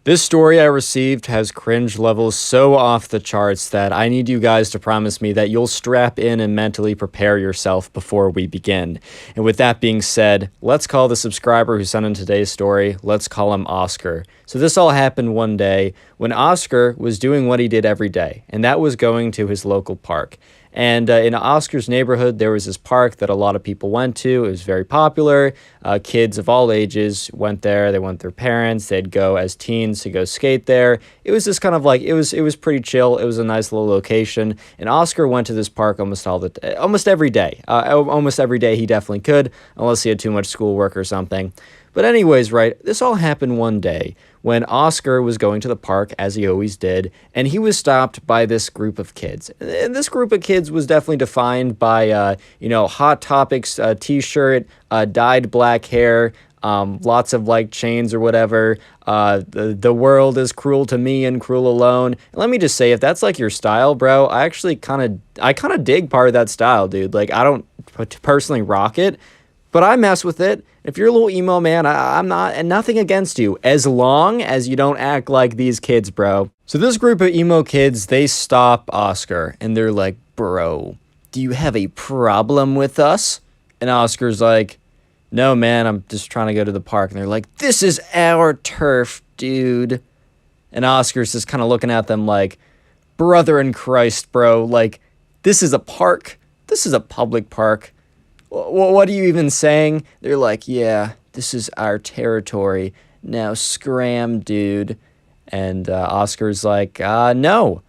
This story I received has cringe levels so off the charts that I need you guys to promise me that you'll strap in and mentally prepare yourself before we begin. And with that being said, let's call the subscriber who sent in today's story, let's call him Oscar. So this all happened one day when Oscar was doing what he did every day, and that was going to his local park. And in Oscar's neighborhood, there was this park that a lot of people went to. It was very popular. Kids of all ages went there. They went with their parents. They'd go as teens to go skate there. It was just kind of like, it was pretty chill. It was a nice little location. And Oscar went to this park almost every day. Almost every day he definitely could, unless he had too much schoolwork or something. But anyways, right, this all happened one day when Oscar was going to the park, as he always did, and he was stopped by this group of kids. And this group of kids was definitely defined by, Hot Topics t-shirt, dyed black hair, lots of like chains or whatever. The world is cruel to me and cruel alone. And let me just say, if that's like your style, bro, I kind of dig part of that style, dude. Like, I don't personally rock it, but I mess with it. If you're a little emo, man, I'm not, and nothing against you, as long as you don't act like these kids, bro. So this group of emo kids, they stop Oscar, and they're like, bro, do you have a problem with us? And Oscar's like, no, man, I'm just trying to go to the park. And they're like, this is our turf, dude. And Oscar's just kind of looking at them like, brother in Christ, bro, like, this is a park. This is a public park. What are you even saying? They're like, yeah, this is our territory. Now scram, dude. And Oscar's like, no,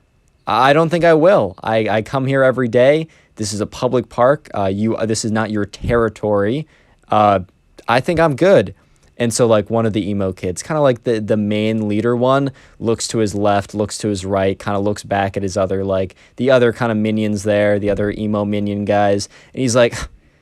I don't think I will. I come here every day. This is a public park. This is not your territory. I think I'm good. And so like one of the emo kids, kind of like the main leader one, looks to his left, looks to his right, kind of looks back at his other, like the other kind of minions there, the other emo minion guys. And he's like,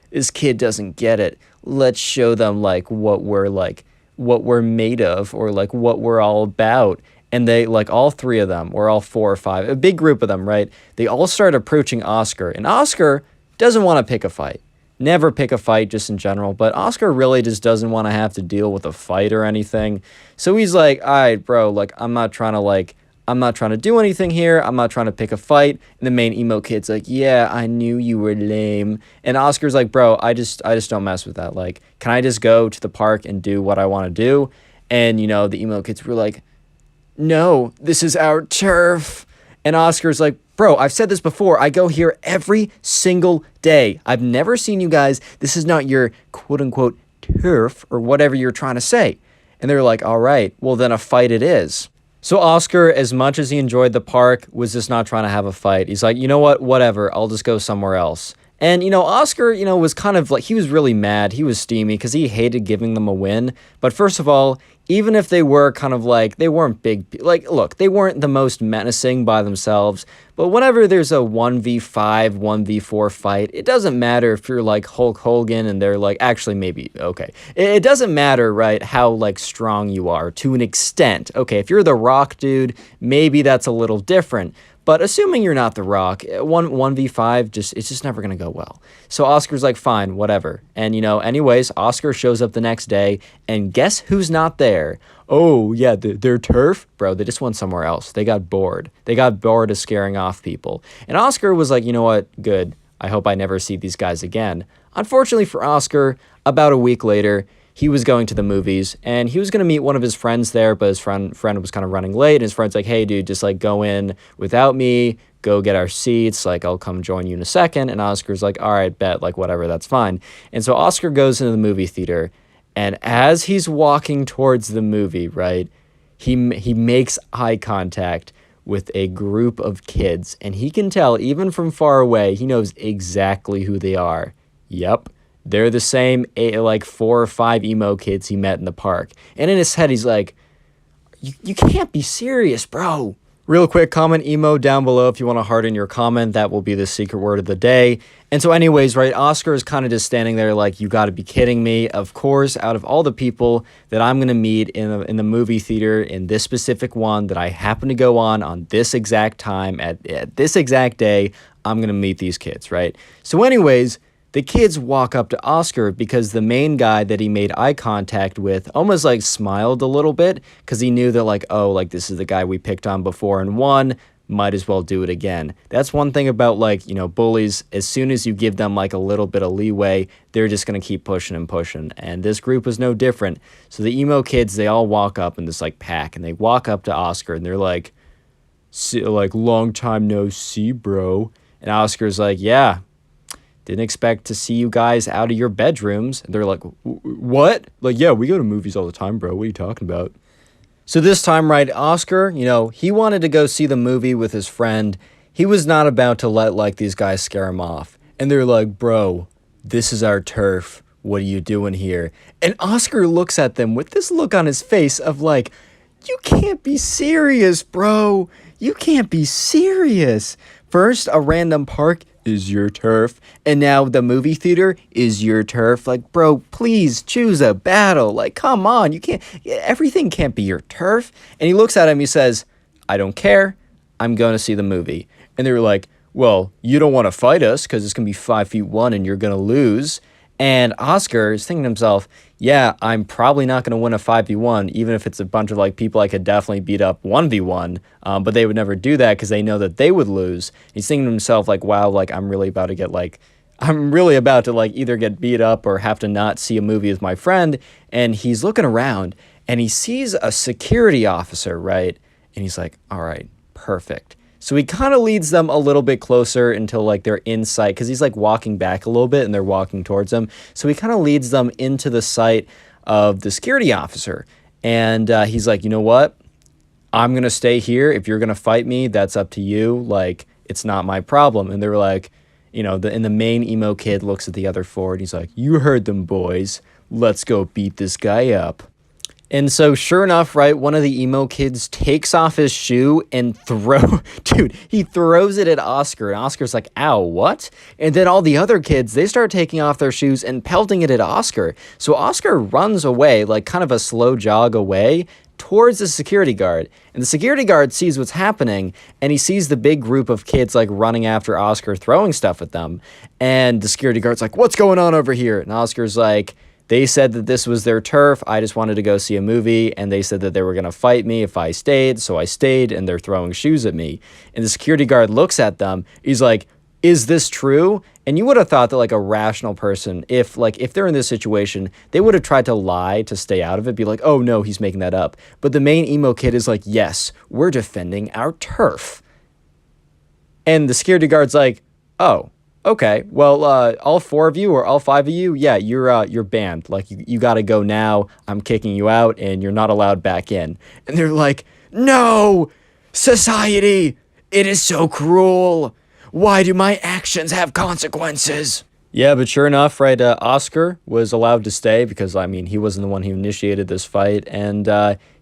this kid doesn't get it. Let's show them like what we're made of, or like what we're all about. And they, like, all three of them, or all four or five, a big group of them, right? They all start approaching Oscar, and Oscar doesn't want to pick a fight. Never pick a fight, just in general, but Oscar really just doesn't want to have to deal with a fight or anything. So he's like, all right, bro, like, I'm not trying to do anything here. I'm not trying to pick a fight. And the main emo kid's like, yeah, I knew you were lame. And Oscar's like, bro, I just don't mess with that. Like, can I just go to the park and do what I want to do? And, the emo kids were like, no, this is our turf. And Oscar's like, bro, I've said this before. I go here every single day. I've never seen you guys. This is not your quote unquote turf or whatever you're trying to say. And they're like, all right, well then a fight it is. So Oscar, as much as he enjoyed the park, was just not trying to have a fight. He's like, you know what, whatever, I'll just go somewhere else. And, Oscar, was kind of like, he was really mad. He was steamy because he hated giving them a win. But first of all, even if they were kind of like, they weren't big, like, look, they weren't the most menacing by themselves. But whenever there's a 1v5, 1v4 fight, it doesn't matter if you're like Hulk Hogan and they're like, actually, maybe, okay. It doesn't matter, right, how like strong you are to an extent. Okay, if you're the Rock, dude, maybe that's a little different. But assuming you're not The Rock, 1v5, it's just never going to go well. So Oscar's like, fine, whatever. And, anyways, Oscar shows up the next day, and guess who's not there? Oh, yeah, their turf? Bro, they just went somewhere else. They got bored. They got bored of scaring off people. And Oscar was like, you know what? Good. I hope I never see these guys again. Unfortunately for Oscar, about a week later, he was going to the movies, and he was going to meet one of his friends there, but his friend was kind of running late, and his friend's like, hey, dude, just, like, go in without me, go get our seats, like, I'll come join you in a second, and Oscar's like, all right, bet, like, whatever, that's fine. And so Oscar goes into the movie theater, and as he's walking towards the movie, right, he makes eye contact with a group of kids, and he can tell, even from far away, he knows exactly who they are. Yep. They're the same, like, 4 or 5 emo kids he met in the park. And in his head, he's like, you can't be serious, bro. Real quick, comment emo down below if you want to harden your comment. That will be the secret word of the day. And so anyways, right, Oscar is kind of just standing there like, you got to be kidding me. Of course, out of all the people that I'm going to meet in the movie theater, in this specific one that I happen to go on this exact time, at this exact day, I'm going to meet these kids, right? So anyways, the kids walk up to Oscar because the main guy that he made eye contact with almost like smiled a little bit because he knew that like, oh, like this is the guy we picked on before and won. Might as well do it again. That's one thing about like, bullies. As soon as you give them like a little bit of leeway, they're just going to keep pushing and pushing. And this group was no different. So the emo kids, they all walk up in this like pack and they walk up to Oscar and they're like, long time no see, bro. And Oscar's like, yeah, didn't expect to see you guys out of your bedrooms. And they're like, what? Like, yeah, we go to movies all the time, bro. What are you talking about? So this time, right, Oscar, he wanted to go see the movie with his friend. He was not about to let, like, these guys scare him off. And they're like, bro, this is our turf. What are you doing here? And Oscar looks at them with this look on his face of like, you can't be serious, bro. You can't be serious. First, a random park is your turf, and now the movie theater is your turf. Like, bro, please choose a battle. Like, come on, everything can't be your turf. And he looks at him, he says, I don't care, I'm going to see the movie. And they were like, well, you don't want to fight us because it's going to be 5'1" and you're going to lose. And Oscar is thinking to himself, yeah, I'm probably not going to win a 5v1, even if it's a bunch of like people I could definitely beat up 1v1, but they would never do that because they know that they would lose. He's thinking to himself like, wow, like I'm really about to like either get beat up or have to not see a movie with my friend. And he's looking around and he sees a security officer, right? And he's like, all right, perfect. So he kind of leads them a little bit closer until like they're in sight because he's like walking back a little bit and they're walking towards him. So he kind of leads them into the sight of the security officer. And he's like, you know what? I'm going to stay here. If you're going to fight me, that's up to you. Like, it's not my problem. And they were like, the main emo kid looks at the other four and he's like, you heard them, boys. Let's go beat this guy up. And so sure enough, right, one of the emo kids takes off his shoe and he throws it at Oscar. And Oscar's like, ow, what? And then all the other kids, they start taking off their shoes and pelting it at Oscar. So Oscar runs away, like kind of a slow jog away towards the security guard. And the security guard sees what's happening and he sees the big group of kids like running after Oscar, throwing stuff at them. And the security guard's like, what's going on over here? And Oscar's like, they said that this was their turf. I just wanted to go see a movie, and they said that they were going to fight me if I stayed, so I stayed, and they're throwing shoes at me. And the security guard looks at them. He's like, is this true? And you would have thought that like a rational person, if they're in this situation, they would have tried to lie to stay out of it, be like, oh no, he's making that up. But the main emo kid is like, yes, we're defending our turf. And the security guard's like, oh, okay, well, all four of you or all five of you, yeah, you're banned. Like, you got to go now. I'm kicking you out, and you're not allowed back in. And they're like, no, society, it is so cruel. Why do my actions have consequences? Yeah, but sure enough, right, Oscar was allowed to stay because, I mean, he wasn't the one who initiated this fight. And,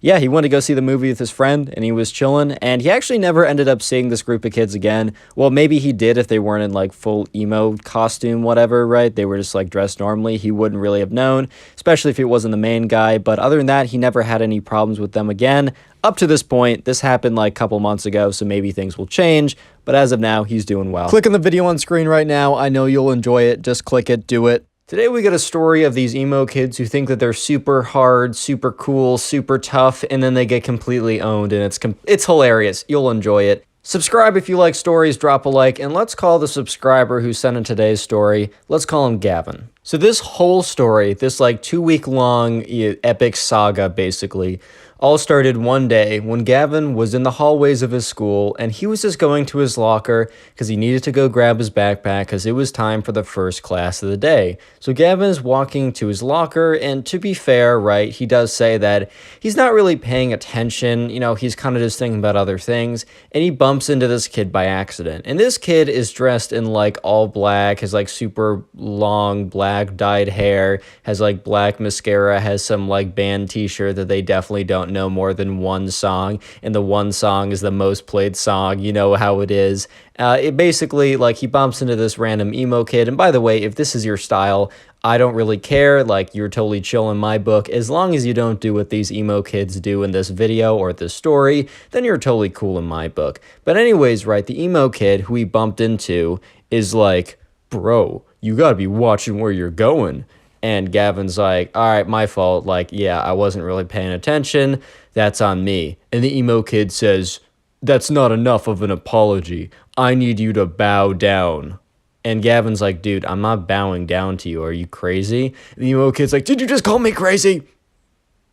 yeah, he wanted to go see the movie with his friend, and he was chilling. And he actually never ended up seeing this group of kids again. Well, maybe he did if they weren't in, like, full emo costume, whatever, right? They were just, like, dressed normally. He wouldn't really have known, especially if he wasn't the main guy. But other than that, he never had any problems with them again. Up to this point, this happened like a couple months ago, so maybe things will change. But as of now, he's doing well. Click on the video on screen right now. I know you'll enjoy it. Just click it, do it. Today we get a story of these emo kids who think that they're super hard, super cool, super tough, and then they get completely owned, and it's hilarious. You'll enjoy it. Subscribe if you like stories, drop a like, and let's call the subscriber who sent in today's story, let's call him Gavin. So this whole story, this like 2-week long epic saga basically, all started one day when Gavin was in the hallways of his school and he was just going to his locker because he needed to go grab his backpack because it was time for the first class of the day. So Gavin is walking to his locker, and to be fair, right, he does say that he's not really paying attention, he's kind of just thinking about other things, and he bumps into this kid by accident. And this kid is dressed in like all black, has like super long black dyed hair, has like black mascara, has some like band t-shirt that they definitely don't know more than one song, and the one song is the most played song. You know how it is. It basically, like, he bumps into this random emo kid, and by the way, if this is your style, I don't really care. Like, you're totally chill in my book. As long as you don't do what these emo kids do in this video or this story, then you're totally cool in my book. But anyways, right, the emo kid who he bumped into is like, bro, you gotta be watching where you're going. And Gavin's like, all right, my fault. Like, yeah, I wasn't really paying attention. That's on me. And the emo kid says, that's not enough of an apology. I need you to bow down. And Gavin's like, dude, I'm not bowing down to you. Are you crazy? And the emo kid's like, did you just call me crazy?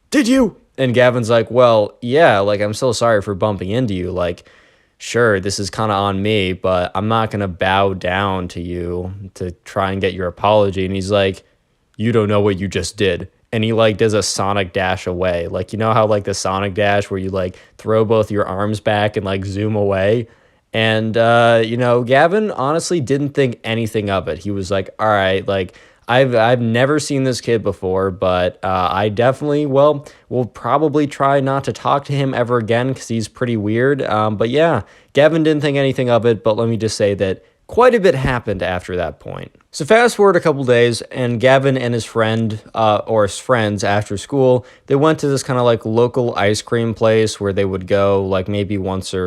Did you? And Gavin's like, well, yeah, like, I'm so sorry for bumping into you. Like, sure, this is kind of on me, but I'm not going to bow down to you to try and get your apology. And he's like, you don't know what you just did. And he like does a Sonic dash away. Like, you know how like the Sonic dash where you like throw both your arms back and like zoom away? And, Gavin honestly didn't think anything of it. He was like, all right, like, I've never seen this kid before, but I definitely, will probably try not to talk to him ever again because he's pretty weird. But yeah, Gavin didn't think anything of it, but let me just say that quite a bit happened after that point. So fast forward a couple days, and Gavin and his friend, or his friends after school, they went to this kind of like local ice cream place where they would go like maybe once a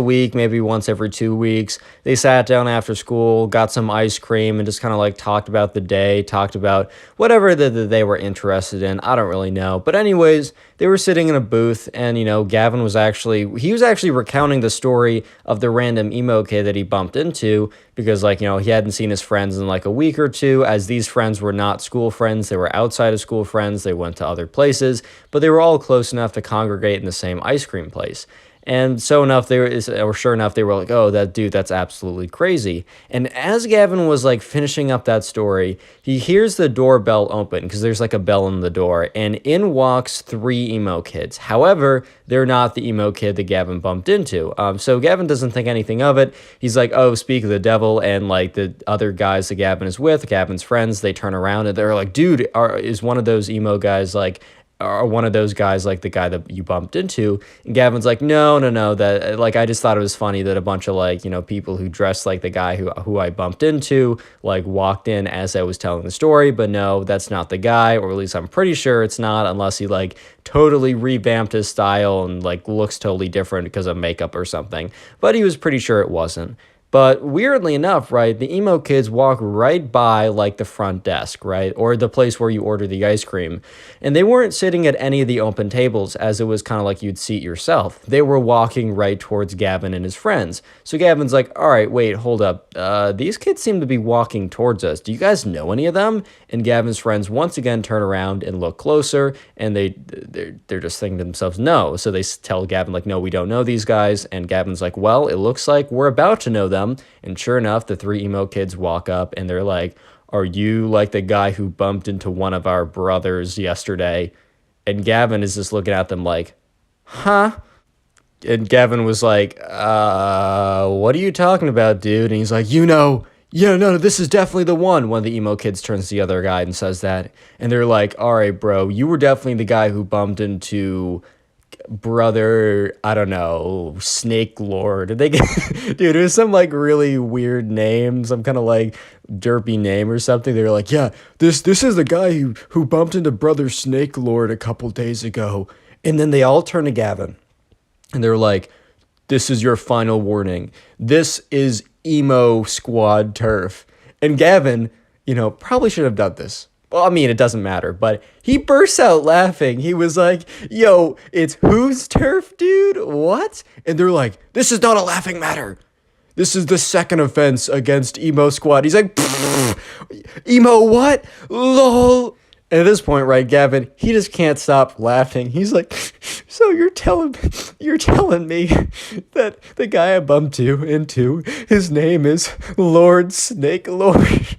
week, maybe once every 2 weeks. They sat down after school, got some ice cream, and just kind of like talked about the day, talked about whatever that they were interested in. I don't really know. But anyways, they were sitting in a booth, and, Gavin was actually recounting the story of the random emo kid that he bumped into because, like, he hadn't seen his friends in like a week or two, as these friends were not school friends. They were outside of school friends. They went to other places, but they were all close enough to congregate in the same ice cream place. And sure enough, they were like, oh, that dude, that's absolutely crazy. And as Gavin was like finishing up that story, he hears the doorbell open because there's like a bell on the door, and in walks 3 emo kids. However, they're not the emo kid that Gavin bumped into. So Gavin doesn't think anything of it. He's like, oh, speak of the devil. And like the other guys that Gavin is with, Gavin's friends, they turn around and they're like, dude, is one of those emo guys like, or one of those guys like the guy that you bumped into? And Gavin's like, no, that, like, I just thought it was funny that a bunch of like, people who dressed like the guy who I bumped into like walked in as I was telling the story, but no, that's not the guy, or at least I'm pretty sure it's not, unless he like totally revamped his style and like looks totally different because of makeup or something, but he was pretty sure it wasn't. But weirdly enough, right, the emo kids walk right by like the front desk, right, or the place where you order the ice cream. And they weren't sitting at any of the open tables, as it was kind of like you'd seat yourself. They were walking right towards Gavin and his friends. So Gavin's like, all right, wait, hold up. These kids seem to be walking towards us. Do you guys know any of them? And Gavin's friends once again turn around and look closer, and they're just thinking to themselves, no. So they tell Gavin, like, no, we don't know these guys. And Gavin's like, well, it looks like we're about to know them. And sure enough, the 3 emo kids walk up and they're like, are you like the guy who bumped into one of our brothers yesterday? And Gavin is just looking at them like, huh? And Gavin was like, what are you talking about, dude? And he's like, yeah, no, this is definitely the one. One of the emo kids turns to the other guy and says that. And they're like, all right, bro, you were definitely the guy who bumped into brother, I don't know, Snake Lord. Did they get, dude, it was some like really weird name, some kind of like derpy name or something. They were like, yeah, this is the guy who bumped into brother Snake Lord a couple days ago. And then they all turn to Gavin and they're like, this is your final warning. This is Emo Squad turf. And Gavin, probably should have done this. Well, I mean, it doesn't matter, but he bursts out laughing. He was like, yo, it's whose turf, dude? What? And they're like, this is not a laughing matter. This is the second offense against Emo Squad. He's like, emo what? LOL. And at this point, right, Gavin, he just can't stop laughing. He's like, so you're telling me that the guy I bumped into, his name is Lord Snake Lord.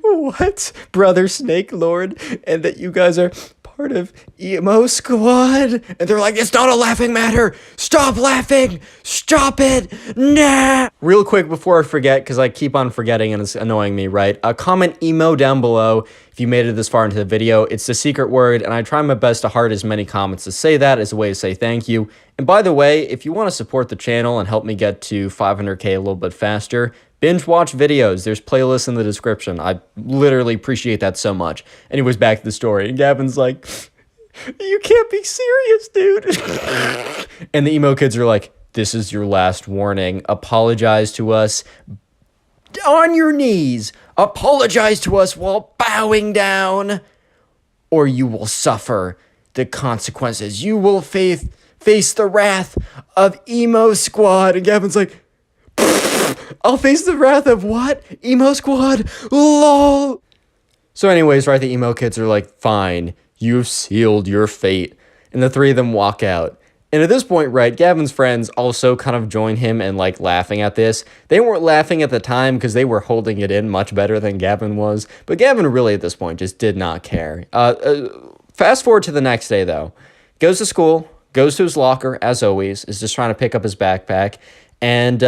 What? Brother Snake Lord, and that you guys are part of Emo Squad? And they're like, it's not a laughing matter. Stop laughing. Stop it. Nah. Real quick before I forget, because I keep on forgetting and it's annoying me, right? Comment emo down below if you made it this far into the video. It's the secret word, and I try my best to heart as many comments to say that as a way to say thank you. And by the way, if you want to support the channel and help me get to 500K a little bit faster, binge watch videos. There's playlists in the description. I literally appreciate that so much. Anyways, back to the story. And Gavin's like, you can't be serious, dude. And the emo kids are like, this is your last warning. Apologize to us. On your knees. apologize to us while bowing down, or you will suffer the consequences. You will face the wrath of Emo Squad. And Gavin's like, I'll face the wrath of what? Emo Squad? LOL. So anyways, right, the emo kids are like, fine, you've sealed your fate. And the three of them walk out. And at this point, right, Gavin's friends also kind of join him and like laughing at this. They weren't laughing at the time because they were holding it in much better than Gavin was. But Gavin really at this point just did not care. Fast forward to the next day though. Goes to school, goes to his locker as always, is just trying to pick up his backpack. And,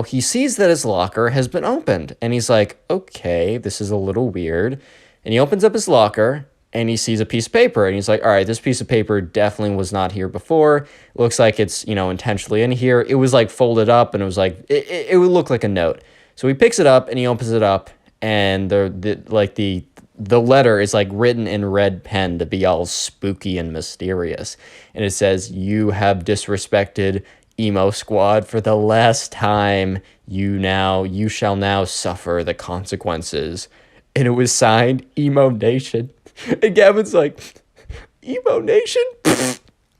he sees that his locker has been opened. And he's like, okay, this is a little weird. And he opens up his locker and he sees a piece of paper. And he's like, all right, this piece of paper definitely was not here before. It looks like it's, intentionally in here. It was like folded up and it was like, it would look like a note. So he picks it up and he opens it up. And the letter is like written in red pen to be all spooky and mysterious. And it says, you have disrespected Emo Squad for the last time. You shall now suffer the consequences. And it was signed Emo Nation. And Gavin's like, Emo Nation?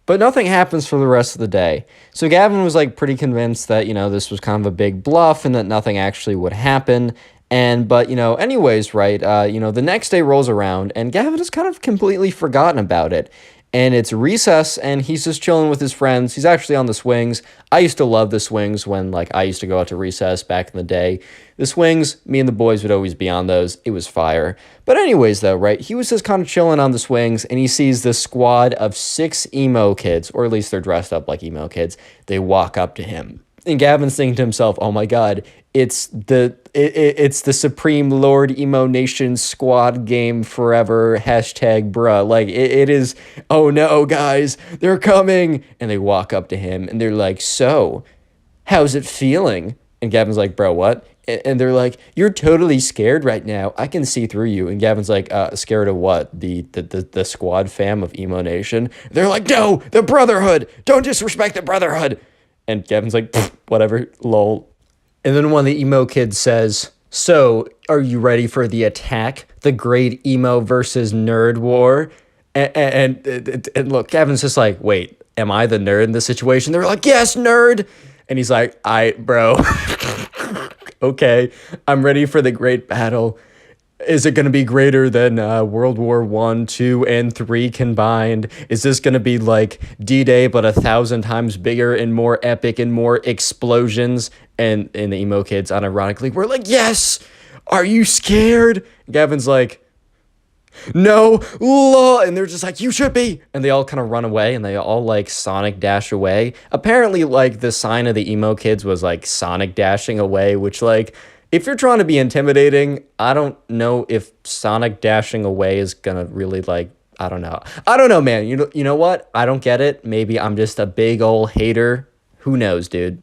But nothing happens for the rest of the day. So Gavin was like pretty convinced that, this was kind of a big bluff and that nothing actually would happen. But anyways, right, the next day rolls around and Gavin has kind of completely forgotten about it. And it's recess, and he's just chilling with his friends. He's actually on the swings. I used to love the swings when, I used to go out to recess back in the day. The swings, me and the boys would always be on those. It was fire. But anyways, though, right, he was just kind of chilling on the swings, and he sees this squad of 6 emo kids, or at least they're dressed up like emo kids. They walk up to him. And Gavin's thinking to himself, oh my god, it's the Supreme Lord Emo Nation squad game forever, #bruh. Like, it is, oh no, guys, they're coming. And they walk up to him, and they're like, so, how's it feeling? And Gavin's like, bro, what? And they're like, you're totally scared right now. I can see through you. And Gavin's like, scared of what? The squad fam of Emo Nation? They're like, no, the Brotherhood. Don't disrespect the Brotherhood. And Gavin's like, whatever, lol. And then one of the emo kids says, so, are you ready for the attack? The great emo versus nerd war? And look, Gavin's just like, wait, am I the nerd in this situation? They're like, yes, nerd. And he's like, bro, okay, I'm ready for the great battle. Is it going to be greater than World War I, II, and III combined? Is this going to be like D-Day, but 1,000 times bigger and more epic and more explosions? And the emo kids, unironically, were like, yes! Are you scared? Gavin's like, no, lol. And they're just like, you should be. And they all kind of run away, and they all like Sonic dash away. Apparently, like, the sign of the emo kids was like Sonic dashing away, which, like, if you're trying to be intimidating, I don't know if Sonic dashing away is gonna really, like, I don't know, man. You know what? I don't get it. Maybe I'm just a big old hater. Who knows, dude?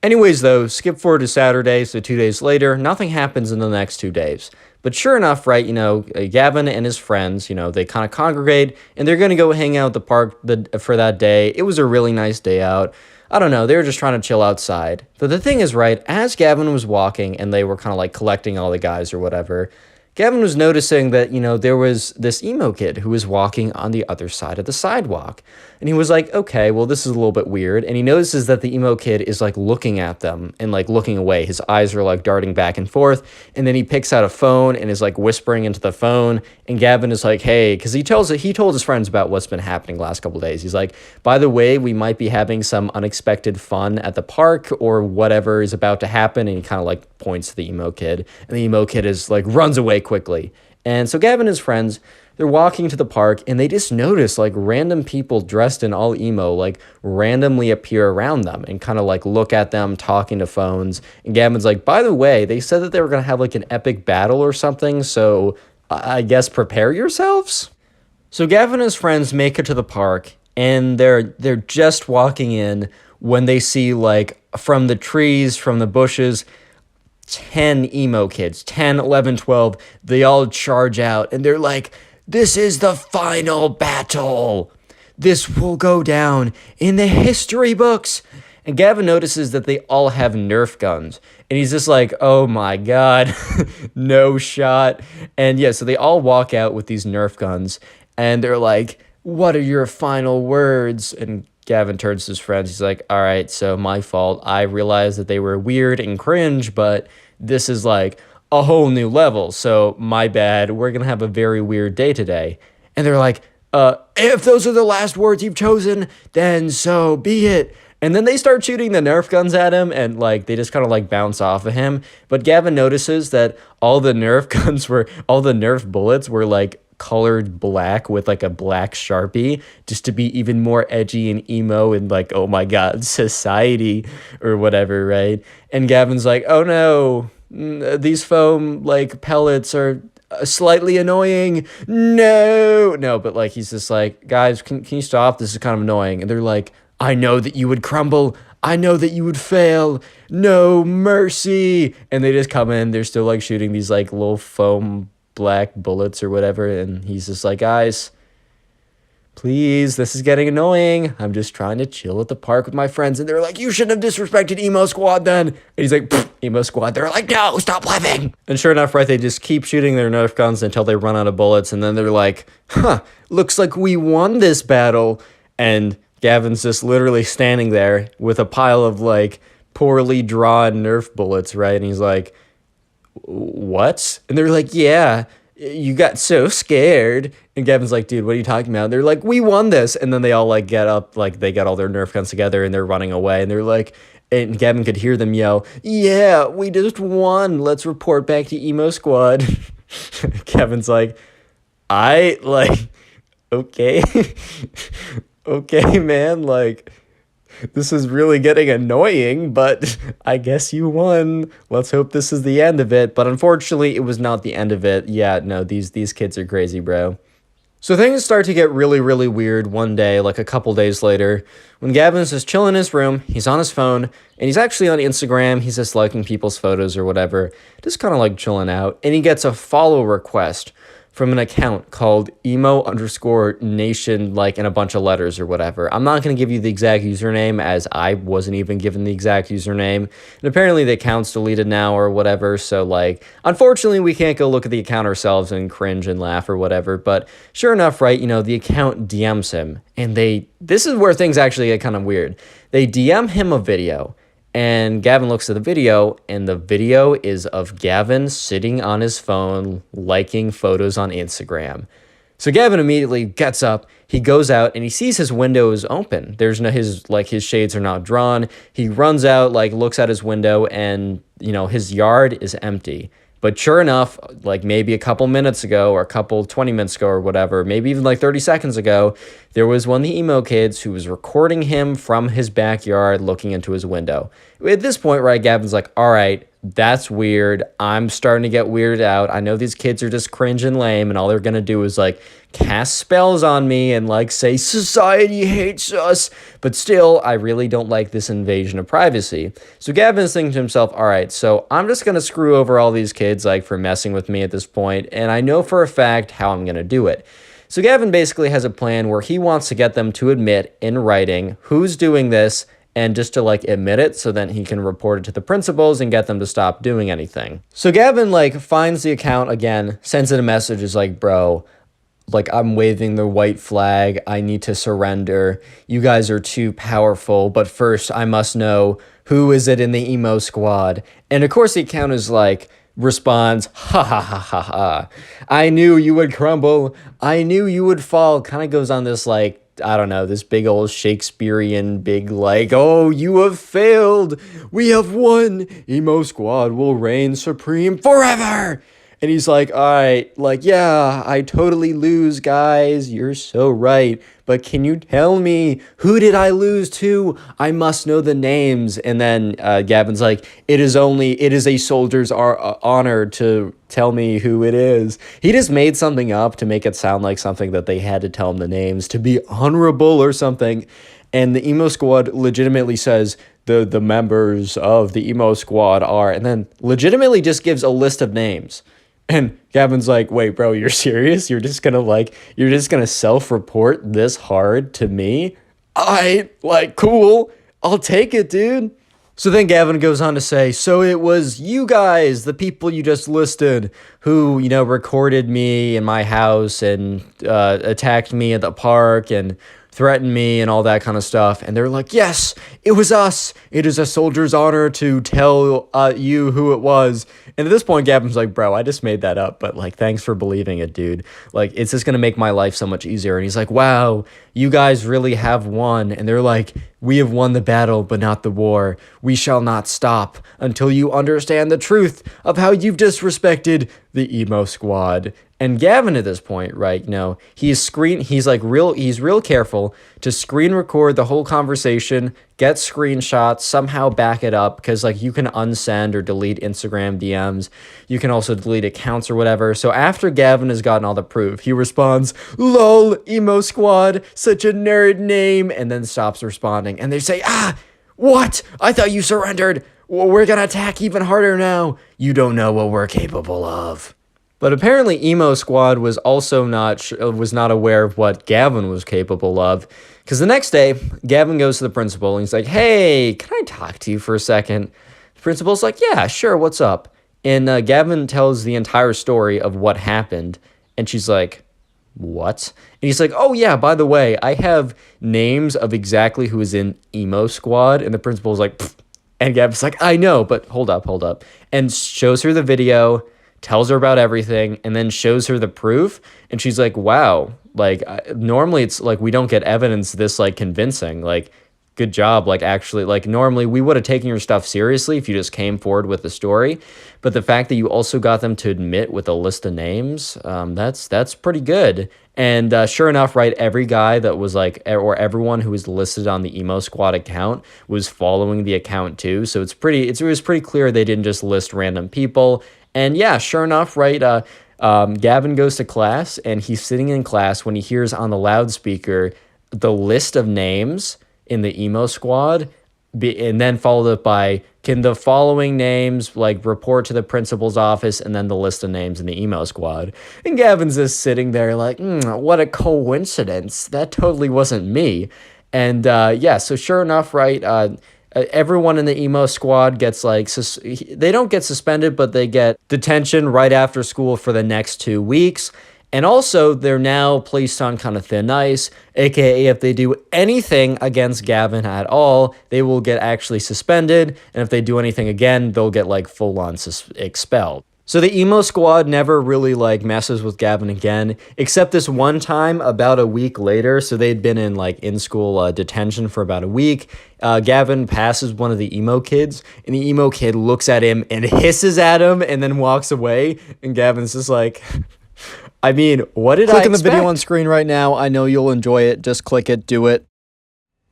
Anyways, though, skip forward to Saturday, so 2 days later, nothing happens in the next 2 days. But sure enough, right, Gavin and his friends, they kind of congregate, and they're going to go hang out at the park for that day. It was a really nice day out. I don't know, they were just trying to chill outside. But the thing is, right, as Gavin was walking, and they were kind of like collecting all the guys or whatever, Gavin was noticing that, there was this emo kid who was walking on the other side of the sidewalk. And he was like, okay, well, this is a little bit weird. And he notices that the emo kid is like looking at them and like looking away. His eyes are like darting back and forth. And then he picks out a phone and is like whispering into the phone. And Gavin is like, hey, because he told his friends about what's been happening the last couple of days. He's like, by the way, we might be having some unexpected fun at the park or whatever is about to happen. And he kind of like points to the emo kid. And the emo kid is like runs away quickly. And so Gavin and his friends, they're walking to the park and they just notice like random people dressed in all emo like randomly appear around them and kind of like look at them talking to phones. And Gavin's like, by the way, they said that they were going to have like an epic battle or something. So I guess prepare yourselves. So Gavin and his friends make it to the park and they're just walking in when they see like from the trees, from the bushes, 10 emo kids, 10, 11, 12, they all charge out and they're like, this is the final battle. This will go down in the history books And Gavin notices that they all have Nerf guns. And he's just like, oh my God, no shot. And yeah, so they all walk out with these Nerf guns. And they're like, what are your final words? And Gavin turns to his friends. He's like, all right, so my fault. I realized that they were weird and cringe, but this is like a whole new level. So my bad. We're going to have a very weird day today. And they're like, if those are the last words you've chosen, then so be it. And then they start shooting the Nerf guns at him, and like they just kind of like bounce off of him. But Gavin notices that all the Nerf bullets were like colored black with like a black Sharpie, just to be even more edgy and emo and like, oh my God, society or whatever, right? And Gavin's like, oh no, these foam like pellets are slightly annoying. No, but like he's just like, guys, can you stop? This is kind of annoying. And they're like, I know that you would crumble. I know that you would fail. No mercy. And they just come in. They're still like shooting these like little foam black bullets or whatever. And he's just like, guys, please, this is getting annoying. I'm just trying to chill at the park with my friends. And they're like, you shouldn't have disrespected Emo Squad then. And he's like, Emo Squad. They're like, no, stop living. And sure enough, right, they just keep shooting their Nerf guns until they run out of bullets. And then they're like, looks like we won this battle. And Gavin's just literally standing there with a pile of like poorly drawn Nerf bullets, right? And he's like, what? And they're like, yeah, you got so scared. And Gavin's like, dude, what are you talking about? And they're like, we won this. And then they all like get up, like they got all their Nerf guns together and they're running away. And they're like, and Gavin could hear them yell, yeah, we just won. Let's report back to Emo Squad. Gavin's like, okay. Okay, man, like, this is really getting annoying, but I guess you won. Let's hope this is the end of it. But unfortunately, it was not the end of it. Yeah, no, these kids are crazy, bro. So things start to get really, really weird one day, like a couple days later, when Gavin's just chilling in his room, he's on his phone, and he's actually on Instagram, he's just liking people's photos or whatever, just kind of like chilling out, and he gets a follow request from an account called emo_nation, like in a bunch of letters or whatever. I'm not going to give you the exact username, as I wasn't even given the exact username. And apparently the account's deleted now or whatever. So like, unfortunately, we can't go look at the account ourselves and cringe and laugh or whatever. But sure enough, right, you know, the account DMs him. And this is where things actually get kind of weird. They DM him a video. And Gavin looks at the video, and the video is of Gavin sitting on his phone, liking photos on Instagram. So Gavin immediately gets up, he goes out, and he sees his window is open. There's no, his shades are not drawn. He runs out, like, looks at his window, and, you know, his yard is empty. But sure enough, like maybe a couple minutes ago or a couple 20 minutes ago or whatever, maybe even like 30 seconds ago, there was one of the emo kids who was recording him from his backyard looking into his window. At this point, right, Gavin's like, all right, that's weird. I'm starting to get weirded out. I know these kids are just cringe and lame, and all they're going to do is like cast spells on me and like say society hates us. But still, I really don't like this invasion of privacy. So Gavin's thinking to himself, all right, so I'm just going to screw over all these kids like for messing with me at this point, and I know for a fact how I'm going to do it. So Gavin basically has a plan where he wants to get them to admit in writing who's doing this, and just to like admit it so then he can report it to the principals and get them to stop doing anything. So Gavin like finds the account again, sends it a message, is like, bro, like I'm waving the white flag, I need to surrender, you guys are too powerful, but first I must know who is it in the Emo Squad. And of course the account is like, responds, ha ha ha ha ha, I knew you would crumble, I knew you would fall, kind of goes on this like, I don't know, this big old Shakespearean big like, oh, you have failed, we have won, Emo Squad will reign supreme forever. And he's like, all right, like, yeah, I totally lose, guys, you're so right, but can you tell me, who did I lose to? I must know the names. And then Gavin's like, it is a soldier's honor to tell me who it is. He just made something up to make it sound like something that they had to tell him the names, to be honorable or something. And the Emo Squad legitimately says, the members of the Emo Squad are, and then legitimately just gives a list of names. And Gavin's like, wait, bro, you're serious? You're just gonna self-report this hard to me? Cool. I'll take it, dude. So then Gavin goes on to say, so it was you guys, the people you just listed, who, recorded me in my house and attacked me at the park and threatened me and all that kind of stuff. And they're like, yes, it was us. It is a soldier's honor to tell you who it was. And at this point, Gavin's like, bro, I just made that up. But like, thanks for believing it, dude. Like, it's just going to make my life so much easier. And he's like, wow, you guys really have won. And they're like, we have won the battle, but not the war. We shall not stop until you understand the truth of how you've disrespected the Emo Squad. And Gavin at this point, right, he's real careful to screen record the whole conversation, get screenshots, somehow back it up, because like you can unsend or delete Instagram DMs. You can also delete accounts or whatever. So after Gavin has gotten all the proof, he responds, lol, Emo Squad, such a nerd name, and then stops responding. And they say, what? I thought you surrendered. Well, we're gonna attack even harder now. You don't know what we're capable of. But apparently Emo Squad was also not aware of what Gavin was capable of, because the next day, Gavin goes to the principal and he's like, hey, can I talk to you for a second? The principal's like, yeah, sure, what's up? And Gavin tells the entire story of what happened, and she's like, what? And he's like, oh yeah, by the way, I have names of exactly who is in Emo Squad. And the principal's like, pfft. And Gavin's like, I know, but hold up. And shows her the video, tells her about everything, and then shows her the proof. And she's like, wow, like normally it's like we don't get evidence this like convincing. Like, good job. Like, actually, like normally we would have taken your stuff seriously if you just came forward with the story. But the fact that you also got them to admit with a list of names, that's pretty good. And sure enough, right, every guy that was like, or everyone who was listed on the Emo Squad account was following the account too. So it was pretty clear they didn't just list random people. And yeah, sure enough, right, Gavin goes to class, and he's sitting in class when he hears on the loudspeaker the list of names in the Emo Squad, and then followed up by, can the following names like report to the principal's office, and then the list of names in the Emo Squad. And Gavin's just sitting there like, what a coincidence. That totally wasn't me. And yeah, so sure enough, right, everyone in the Emo Squad gets like, they don't get suspended, but they get detention right after school for the next 2 weeks. And also, they're now placed on kind of thin ice, aka if they do anything against Gavin at all, they will get actually suspended. And if they do anything again, they'll get like full-on expelled. So the Emo Squad never really like messes with Gavin again, except this one time about a week later. So they'd been in like in-school detention for about a week. Gavin passes one of the emo kids, and the emo kid looks at him and hisses at him and then walks away. And Gavin's just like... I mean, what did I expect? Click on the video on screen right now. I know you'll enjoy it. Just click it. Do it.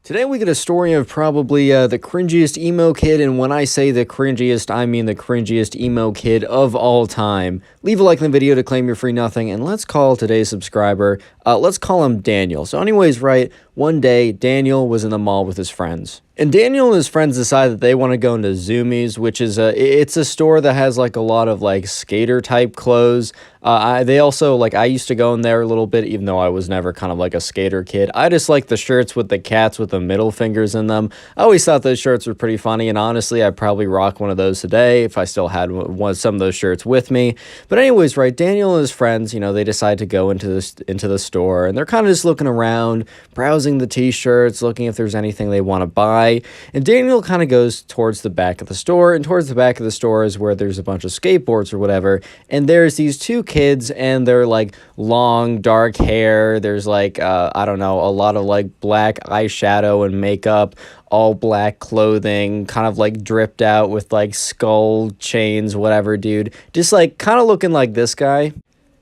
Today we get a story of probably the cringiest emo kid, and when I say the cringiest, I mean the cringiest emo kid of all time. Leave a like in the video to claim your free nothing, and let's call today's subscriber, let's call him Daniel. So anyways, right, one day, Daniel was in the mall with his friends. And Daniel and his friends decide that they want to go into Zumiez, which is it's a store that has like a lot of like skater type clothes. They also like, I used to go in there a little bit, even though I was never kind of like a skater kid. I just like the shirts with the cats with the middle fingers in them. I always thought those shirts were pretty funny, and honestly, I'd probably rock one of those today if I still had some of those shirts with me. But anyways, right, Daniel and his friends, they decide to go into the store, and they're kind of just looking around, browsing the t-shirts, looking if there's anything they want to buy. And Daniel kind of goes towards the back of the store, and towards the back of the store is where there's a bunch of skateboards or whatever, and there's these two kids, and they're like long dark hair. There's like I don't know, a lot of like black eyeshadow and makeup, all black clothing, kind of like dripped out with like skull chains, whatever, dude, just like kind of looking like this guy.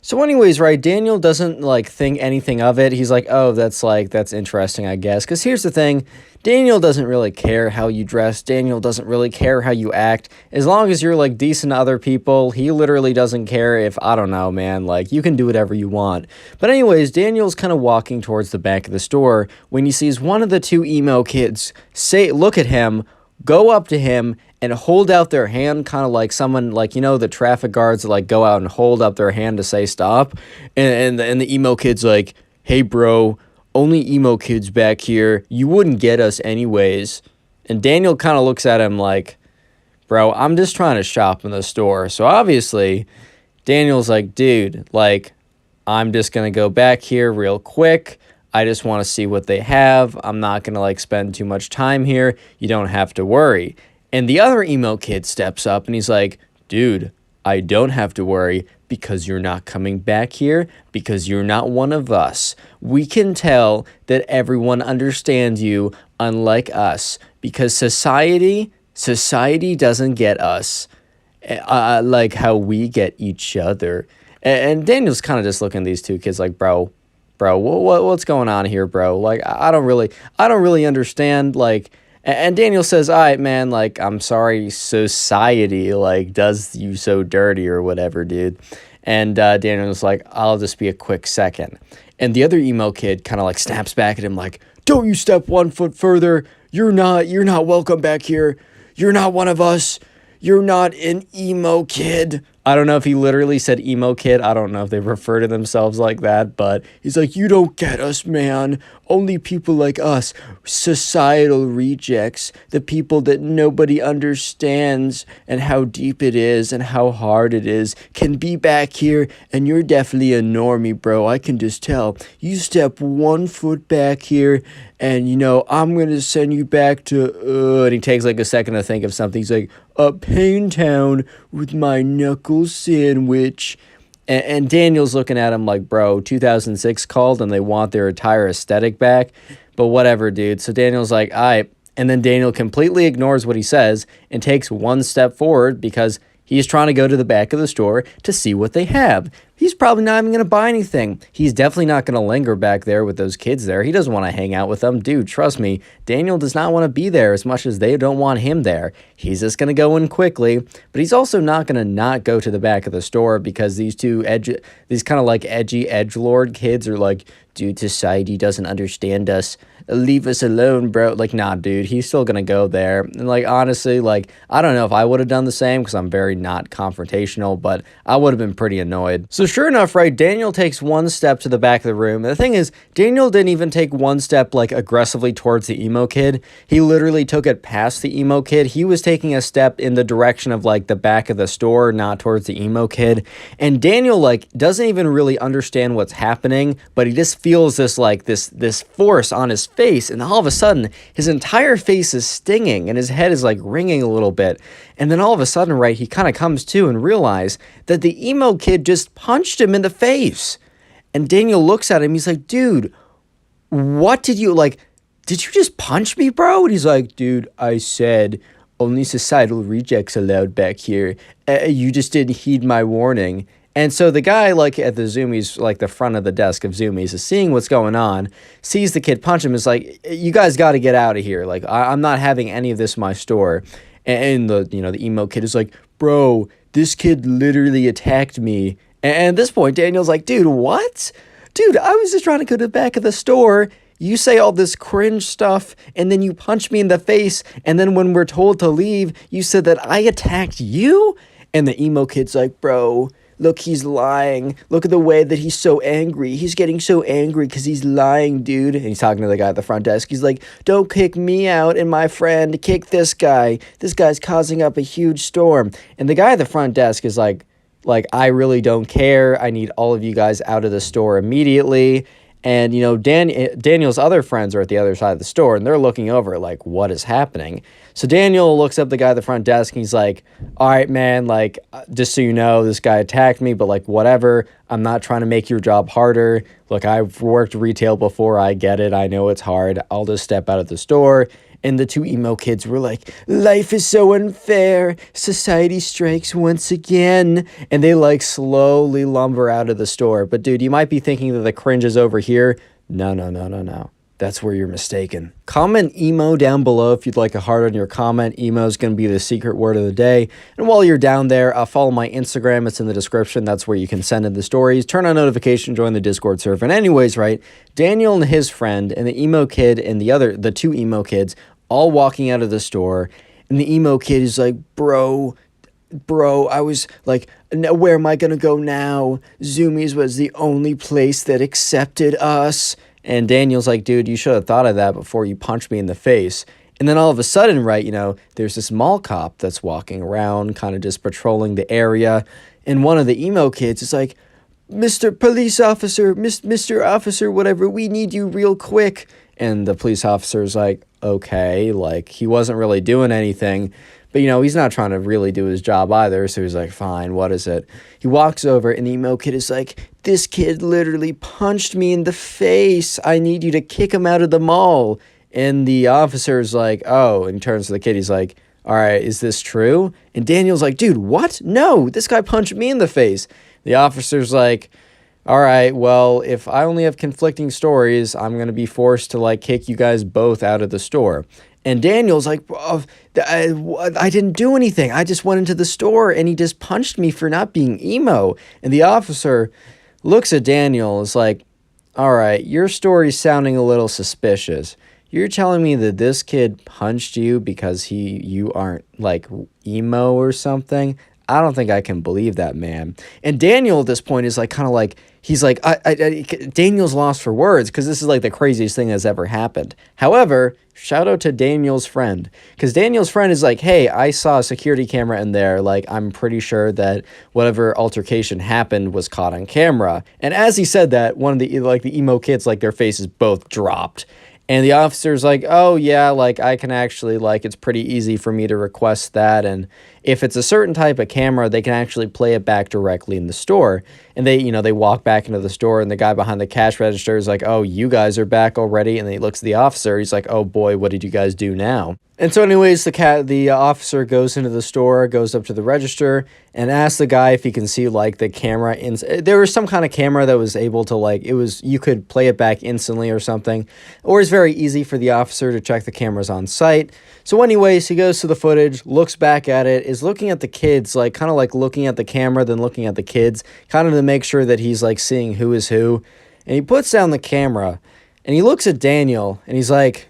So anyways, right, Daniel doesn't like think anything of it. He's like, oh, that's interesting, I guess. Because here's the thing, Daniel doesn't really care how you dress. Daniel doesn't really care how you act. As long as you're like decent to other people, he literally doesn't care if, I don't know, man, like you can do whatever you want. But anyways, Daniel's kind of walking towards the back of the store when he sees one of the two emo kids look at him, go up to him, and hold out their hand, kind of like someone, like, the traffic guards that, like, go out and hold up their hand to say stop. And the emo kid's like, hey, bro, only emo kids back here. You wouldn't get us anyways. And Daniel kind of looks at him like, bro, I'm just trying to shop in the store. So obviously, Daniel's like, dude, like, I'm just going to go back here real quick. I just want to see what they have. I'm not going to like spend too much time here. You don't have to worry. And the other emo kid steps up and he's like, dude, I don't have to worry because you're not coming back here, because you're not one of us. We can tell that everyone understands you, unlike us, because society doesn't get us like how we get each other. And Daniel's kind of just looking at these two kids like, bro, what's going on here, bro? Like, I don't really understand, like. And Daniel says, all right, man, like, I'm sorry society, like, does you so dirty or whatever, dude. And Daniel's like, I'll just be a quick second. And the other emo kid kind of, like, snaps back at him like, don't you step 1 foot further. You're not welcome back here. You're not one of us. You're not an emo kid. I don't know if he literally said emo kid. I don't know if they refer to themselves like that, but he's like, you don't get us, man. Only people like us, societal rejects, the people that nobody understands and how deep it is and how hard it is, can be back here, and you're definitely a normie, bro. I can just tell. You step 1 foot back here, and, you know, I'm going to send you back to, and he takes like a second to think of something. He's like, Pain Town with my knuckle sandwich. And Daniel's looking at him like, bro, 2006 called and they want their entire aesthetic back. But whatever, dude. So Daniel's like, all right. And then Daniel completely ignores what he says and takes 1 step forward because he's trying to go to the back of the store to see what they have. He's probably not even going to buy anything. He's definitely not going to linger back there with those kids there. He doesn't want to hang out with them. Dude, trust me, Daniel does not want to be there as much as they don't want him there. He's just going to go in quickly, but he's also not going to not go to the back of the store because these kind of like edgy edgelord kids are like, dude, society doesn't understand us. Leave us alone, bro. Like, nah, dude, he's still going to go there. And like, honestly, like, I don't know if I would have done the same because I'm very not confrontational, but I would have been pretty annoyed. So sure enough, right, Daniel takes 1 step to the back of the room. And the thing is, Daniel didn't even take 1 step like aggressively towards the emo kid. He literally took it past the emo kid. He was taking a step in the direction of like the back of the store, not towards the emo kid. And Daniel like doesn't even really understand what's happening, but he just feels this like this force on his face, and all of a sudden his entire face is stinging and his head is like ringing a little bit. And then all of a sudden, right, he kind of comes to and realize that the emo kid just punched him in the face. And Daniel looks at him, he's like, dude, what did you, like, did you just punch me, bro? And he's like, dude, I said only societal rejects allowed back here. You just didn't heed my warning. And so the guy, like, at the Zumiez, like, the front of the desk of Zumiez is seeing what's going on, sees the kid punch him, is like, you guys got to get out of here. Like, I'm not having any of this in my store. And the emo kid is like, bro, this kid literally attacked me. And at this point, Daniel's like, dude, what? Dude, I was just trying to go to the back of the store. You say all this cringe stuff, and then you punch me in the face. And then when we're told to leave, you said that I attacked you? And the emo kid's like, bro, look, he's lying. Look at the way that he's so angry. He's getting so angry because he's lying, dude. And he's talking to the guy at the front desk. He's like, don't kick me out and my friend. Kick this guy. This guy's causing up a huge storm. And the guy at the front desk is like, I really don't care. I need all of you guys out of the store immediately. And, you know, Daniel's other friends are at the other side of the store, and they're looking over, like, what is happening? So Daniel looks up the guy at the front desk, and he's like, all right, man, like, just so you know, this guy attacked me, but, like, whatever. I'm not trying to make your job harder. Look, I've worked retail before. I get it. I know it's hard. I'll just step out of the store. And the two emo kids were like, life is so unfair. Society strikes once again. And they like slowly lumber out of the store. But dude, you might be thinking that the cringe is over here. No. That's where you're mistaken. Comment emo down below if you'd like a heart on your comment. Emo is going to be the secret word of the day. And while you're down there, follow my Instagram. It's in the description. That's where you can send in the stories. Turn on notification, join the Discord server. And anyways, right, Daniel and his friend and the emo kid and the two emo kids all walking out of the store. And the emo kid is like, bro, I was like, where am I going to go now? Zumiez was the only place that accepted us. And Daniel's like, dude, you should have thought of that before you punched me in the face. And then all of a sudden, right, there's this mall cop that's walking around, kind of just patrolling the area. And one of the emo kids is like, Mr. Police Officer, Mr. Officer, whatever, we need you real quick. And the police officer is like, okay, like he wasn't really doing anything. But, he's not trying to really do his job either. So he's like, fine, what is it? He walks over and the emo kid is like, this kid literally punched me in the face. I need you to kick him out of the mall. And the officer's like, oh, and turns to the kid. He's like, all right, is this true? And Daniel's like, dude, what? No, this guy punched me in the face. The officer's like, all right, well, if I only have conflicting stories, I'm going to be forced to, like, kick you guys both out of the store. And Daniel's like, oh, I didn't do anything. I just went into the store and he just punched me for not being emo. And the officer looks at Daniel and is like, all right, your story's sounding a little suspicious. You're telling me that this kid punched you because you aren't, like, emo or something? I don't think I can believe that, man. And Daniel at this point is like, kind of like, he's like, Daniel's lost for words because this is like the craziest thing that's ever happened. However, shout out to Daniel's friend, because Daniel's friend is like, hey, I saw a security camera in there. Like, I'm pretty sure that whatever altercation happened was caught on camera. And as he said that, one of the emo kids, like, their faces both dropped. And the officer's like, oh, yeah, like, I can actually, like, it's pretty easy for me to request that. And if it's a certain type of camera, they can actually play it back directly in the store. And they walk back into the store, and the guy behind the cash register is like, oh, you guys are back already? And then he looks at the officer. He's like, oh, boy, what did you guys do now? And so anyways, the officer goes into the store, goes up to the register, and asks the guy if he can see, like, the camera. There was some kind of camera that was able to, like, you could play it back instantly or something. Or it's very easy for the officer to check the cameras on site. So anyways, he goes to the footage, looks back at it, is looking at the kids, like, kind of like looking at the camera, then looking at the kids, kind of to make sure that he's, like, seeing who is who. And he puts down the camera, and he looks at Daniel, and he's like,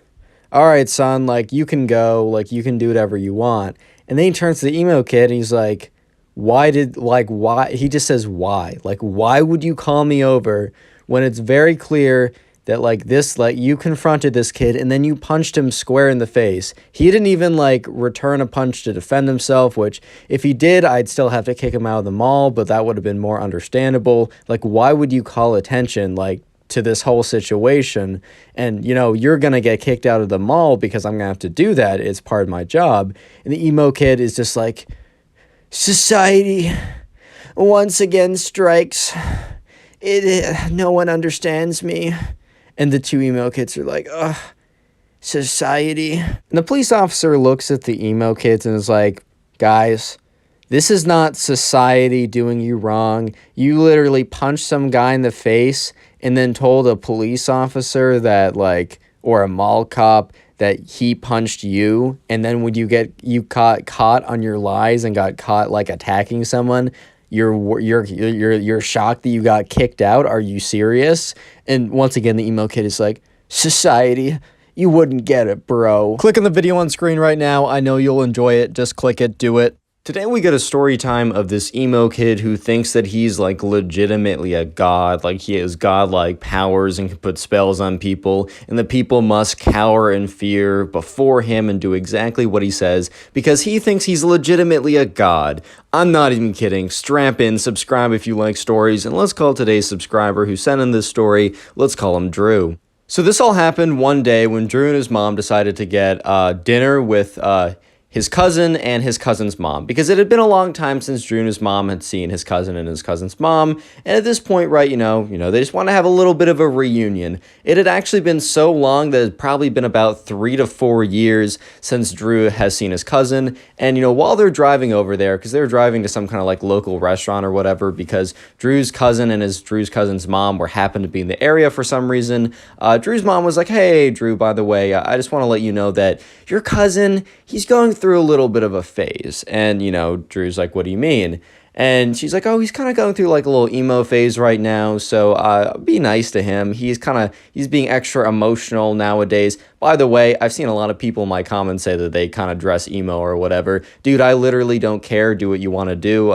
all right, son, like, you can go, like, you can do whatever you want. And then he turns to the emo kid, and he's like, why? He just says, why? Like, why would you call me over when it's very clear that, like, you confronted this kid, and then you punched him square in the face? He didn't even, like, return a punch to defend himself, which, if he did, I'd still have to kick him out of the mall, but that would have been more understandable. Like, why would you call attention, like, to this whole situation? And, you're going to get kicked out of the mall because I'm going to have to do that. It's part of my job. And the emo kid is just like, society once again strikes. No one understands me. And the two emo kids are like, ugh, society. And the police officer looks at the emo kids and is like, guys, this is not society doing you wrong. You literally punched some guy in the face and then told a police officer that, like, or a mall cop that he punched you. And then when you got caught on your lies and got caught, like, attacking someone, you're shocked that you got kicked out. Are you serious? And once again, the emo kid is like, society, you wouldn't get it, bro. Click on the video on screen right now. I know you'll enjoy it. Just click it, do it. Today we get a story time of this emo kid who thinks that he's, like, legitimately a god, like he has godlike powers and can put spells on people, and the people must cower in fear before him and do exactly what he says because he thinks he's legitimately a god. I'm not even kidding. Strap in, subscribe if you like stories, and let's call today's subscriber who sent in this story, let's call him Drew. So this all happened one day when Drew and his mom decided to get dinner with his cousin and his cousin's mom, because it had been a long time since Drew and his mom had seen his cousin and his cousin's mom, and at this point, right, they just want to have a little bit of a reunion. It had actually been so long that it had probably been about 3 to 4 years since Drew has seen his cousin, and, while they're driving over there, because they were driving to some kind of, like, local restaurant or whatever, because Drew's cousin and Drew's cousin's mom happened to be in the area for some reason, Drew's mom was like, hey, Drew, by the way, I just want to let you know that your cousin, he's going through a little bit of a phase. And, Drew's like, what do you mean? And she's like, oh, he's kind of going through, like, a little emo phase right now, so be nice to him. He's being extra emotional nowadays, By the way, I've seen a lot of people in my comments say that they kind of dress emo or whatever. Dude, I literally don't care. Do what you want to do.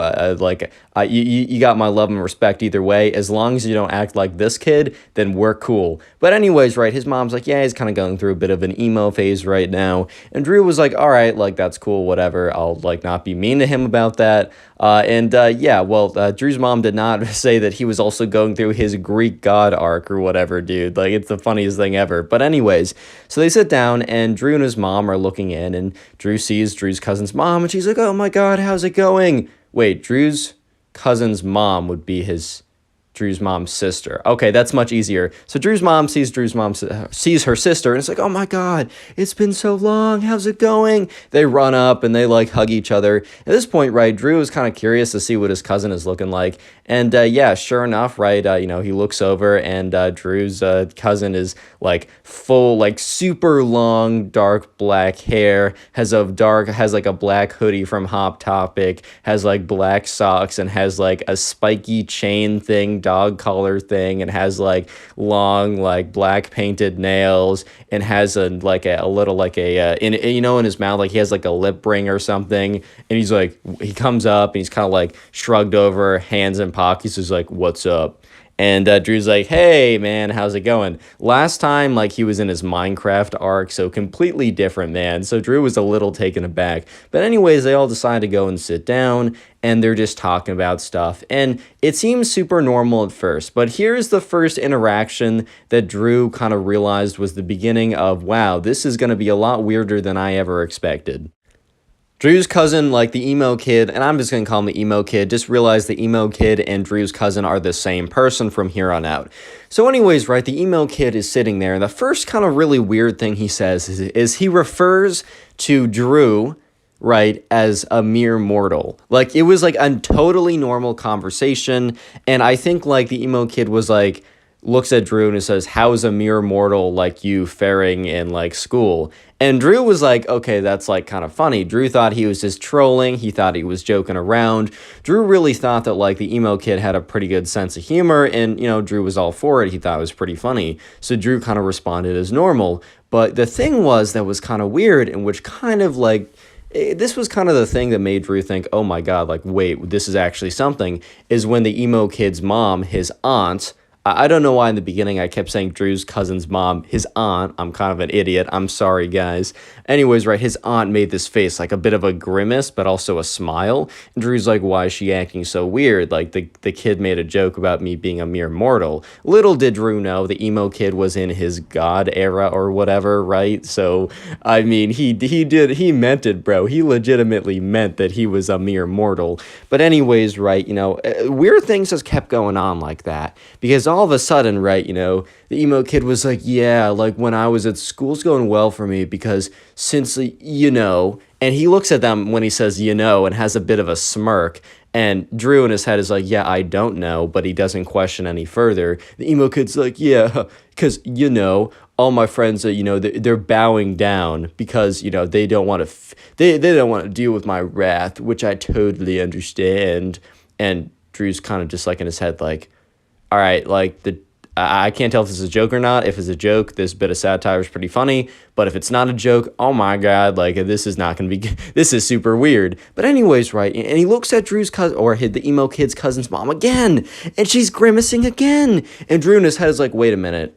You got my love and respect either way. As long as you don't act like this kid, then we're cool. But anyways, right, his mom's like, yeah, he's kind of going through a bit of an emo phase right now. And Drew was like, all right, like, that's cool, whatever. I'll, like, not be mean to him about that. Drew's mom did not say that he was also going through his Greek god arc or whatever, dude. Like, it's the funniest thing ever. But anyways, so they sit down, and Drew and his mom are looking in, and Drew sees Drew's cousin's mom, and she's like, oh my god, how's it going? Wait, Drew's cousin's mom would be Drew's mom's sister. Okay, that's much easier. So Drew's mom sees sees her sister, and it's like, oh my god, it's been so long. How's it going? They run up and they like hug each other. At this point, right, Drew is kind of curious to see what his cousin is looking like, and sure enough, right, he looks over, and Drew's cousin is like full, like super long, dark black hair, has like a black hoodie from Hot Topic, has like black socks, and has like a spiky chain thing, dog collar thing, and has like long, like black painted nails, and has in his mouth, like he has like a lip ring or something. And he's like, he comes up and he's kind of like shrugged over, hands in pockets, is like, what's up? And Drew's like, hey, man, how's it going? Last time, like, he was in his Minecraft arc, so completely different, man. So Drew was a little taken aback. But anyways, they all decide to go and sit down, and they're just talking about stuff. And it seems super normal at first, but here's the first interaction that Drew kind of realized was the beginning of, wow, this is going to be a lot weirder than I ever expected. Drew's cousin, like the emo kid, and I'm just going to call him the emo kid, just realized the emo kid and Drew's cousin are the same person from here on out. So anyways, right, the emo kid is sitting there, and the first kind of really weird thing he says is he refers to Drew, right, as a mere mortal. Like, it was like a totally normal conversation, and I think like the emo kid was like, looks at Drew and says, how's a mere mortal like you faring in like school? And Drew was like, okay, that's like kind of funny. Drew thought he was just trolling. He thought he was joking around. Drew really thought that like the emo kid had a pretty good sense of humor, and Drew was all for it. He thought it was pretty funny. So Drew kind of responded as normal. But the thing was that was kind of weird, and which kind of like, this was kind of the thing that made Drew think, oh my god, like, wait, this is actually something, is when the emo kid's mom, his aunt, I don't know why in the beginning I kept saying Drew's cousin's mom, his aunt. I'm kind of an idiot. I'm sorry, guys. Anyways, right, his aunt made this face, like a bit of a grimace, but also a smile. And Drew's like, why is she acting so weird? Like, the kid made a joke about me being a mere mortal. Little did Drew know the emo kid was in his god era or whatever, right? So, I mean, he meant it, bro. He legitimately meant that he was a mere mortal. But anyways, right, weird things just kept going on like that. Because all of a sudden, right, the emo kid was like, yeah, like when I was at school's going well for me because since, and he looks at them when he says, and has a bit of a smirk. And Drew in his head is like, yeah, I don't know, but he doesn't question any further. The emo kid's like, yeah, because, all my friends, they're bowing down because, they don't want to, they don't want to deal with my wrath, which I totally understand. And Drew's kind of just like in his head, like, all right, like I can't tell if this is a joke or not. If it's a joke, this bit of satire is pretty funny. But if it's not a joke, oh my god, like this is not going to be, this is super weird. But anyways, right, and he looks at Drew's cousin, or the emo kid's cousin's mom again, and she's grimacing again. And Drew in his head is like, wait a minute,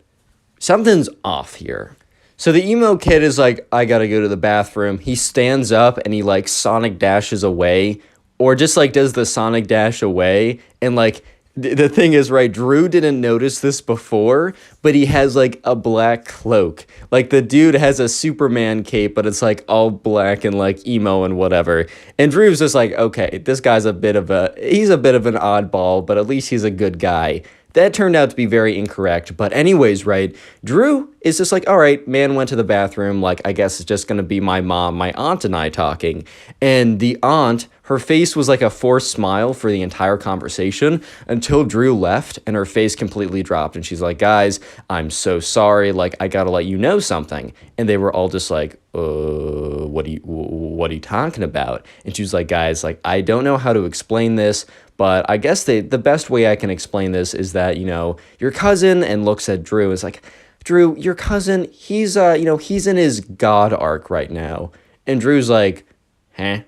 something's off here. So the emo kid is like, I gotta go to the bathroom. He stands up and he like Sonic dashes away, or just like does the Sonic dash away, and like, the thing is, right, Drew didn't notice this before, but he has, like, a black cloak. Like, the dude has a Superman cape, but it's, like, all black and, like, emo and whatever. And Drew's just like, okay, this guy's he's a bit of an oddball, but at least he's a good guy. That turned out to be very incorrect. But anyways, right, Drew is just like, all right, man went to the bathroom. Like, I guess it's just going to be my mom, my aunt, and I talking. And the aunt, her face was like a forced smile for the entire conversation until Drew left and her face completely dropped. And she's like, guys, I'm so sorry. Like, I got to let you know something. And they were all just like, what are you talking about? And she was like, guys, like, I don't know how to explain this, but I guess the best way I can explain this is that, your cousin, and looks at Drew, is like, Drew, your cousin, he's in his God arc right now. And Drew's like, huh?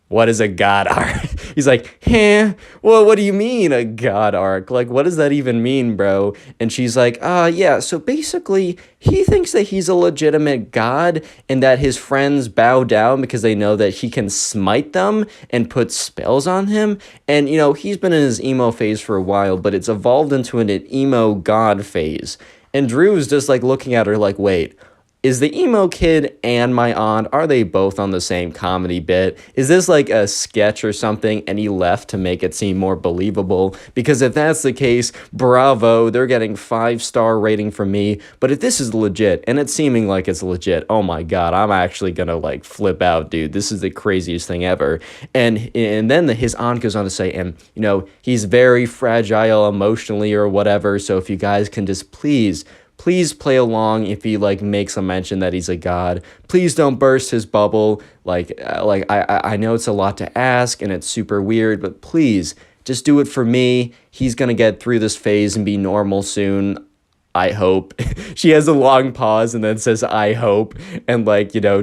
What is a God arc? He's like, huh? Well, what do you mean a God arc? Like, what does that even mean, bro? And she's like, yeah, so basically, he thinks that he's a legitimate god and that his friends bow down because they know that he can smite them and put spells on him. And, he's been in his emo phase for a while, but it's evolved into an emo god phase. And Drew is just like looking at her like, wait, is the emo kid and my aunt, are they both on the same comedy bit? Is this like a sketch or something and he left to make it seem more believable? Because if that's the case, bravo, they're getting 5-star rating from me. But if this is legit, and it's seeming like it's legit, oh my god, I'm actually gonna like flip out, dude. This is the craziest thing ever. And then his aunt goes on to say, and he's very fragile emotionally or whatever, so if you guys can just please play along if he like makes a mention that he's a god. Please don't burst his bubble. I know it's a lot to ask and it's super weird, but please just do it for me. He's gonna get through this phase and be normal soon. I hope. She has a long pause and then says, I hope. And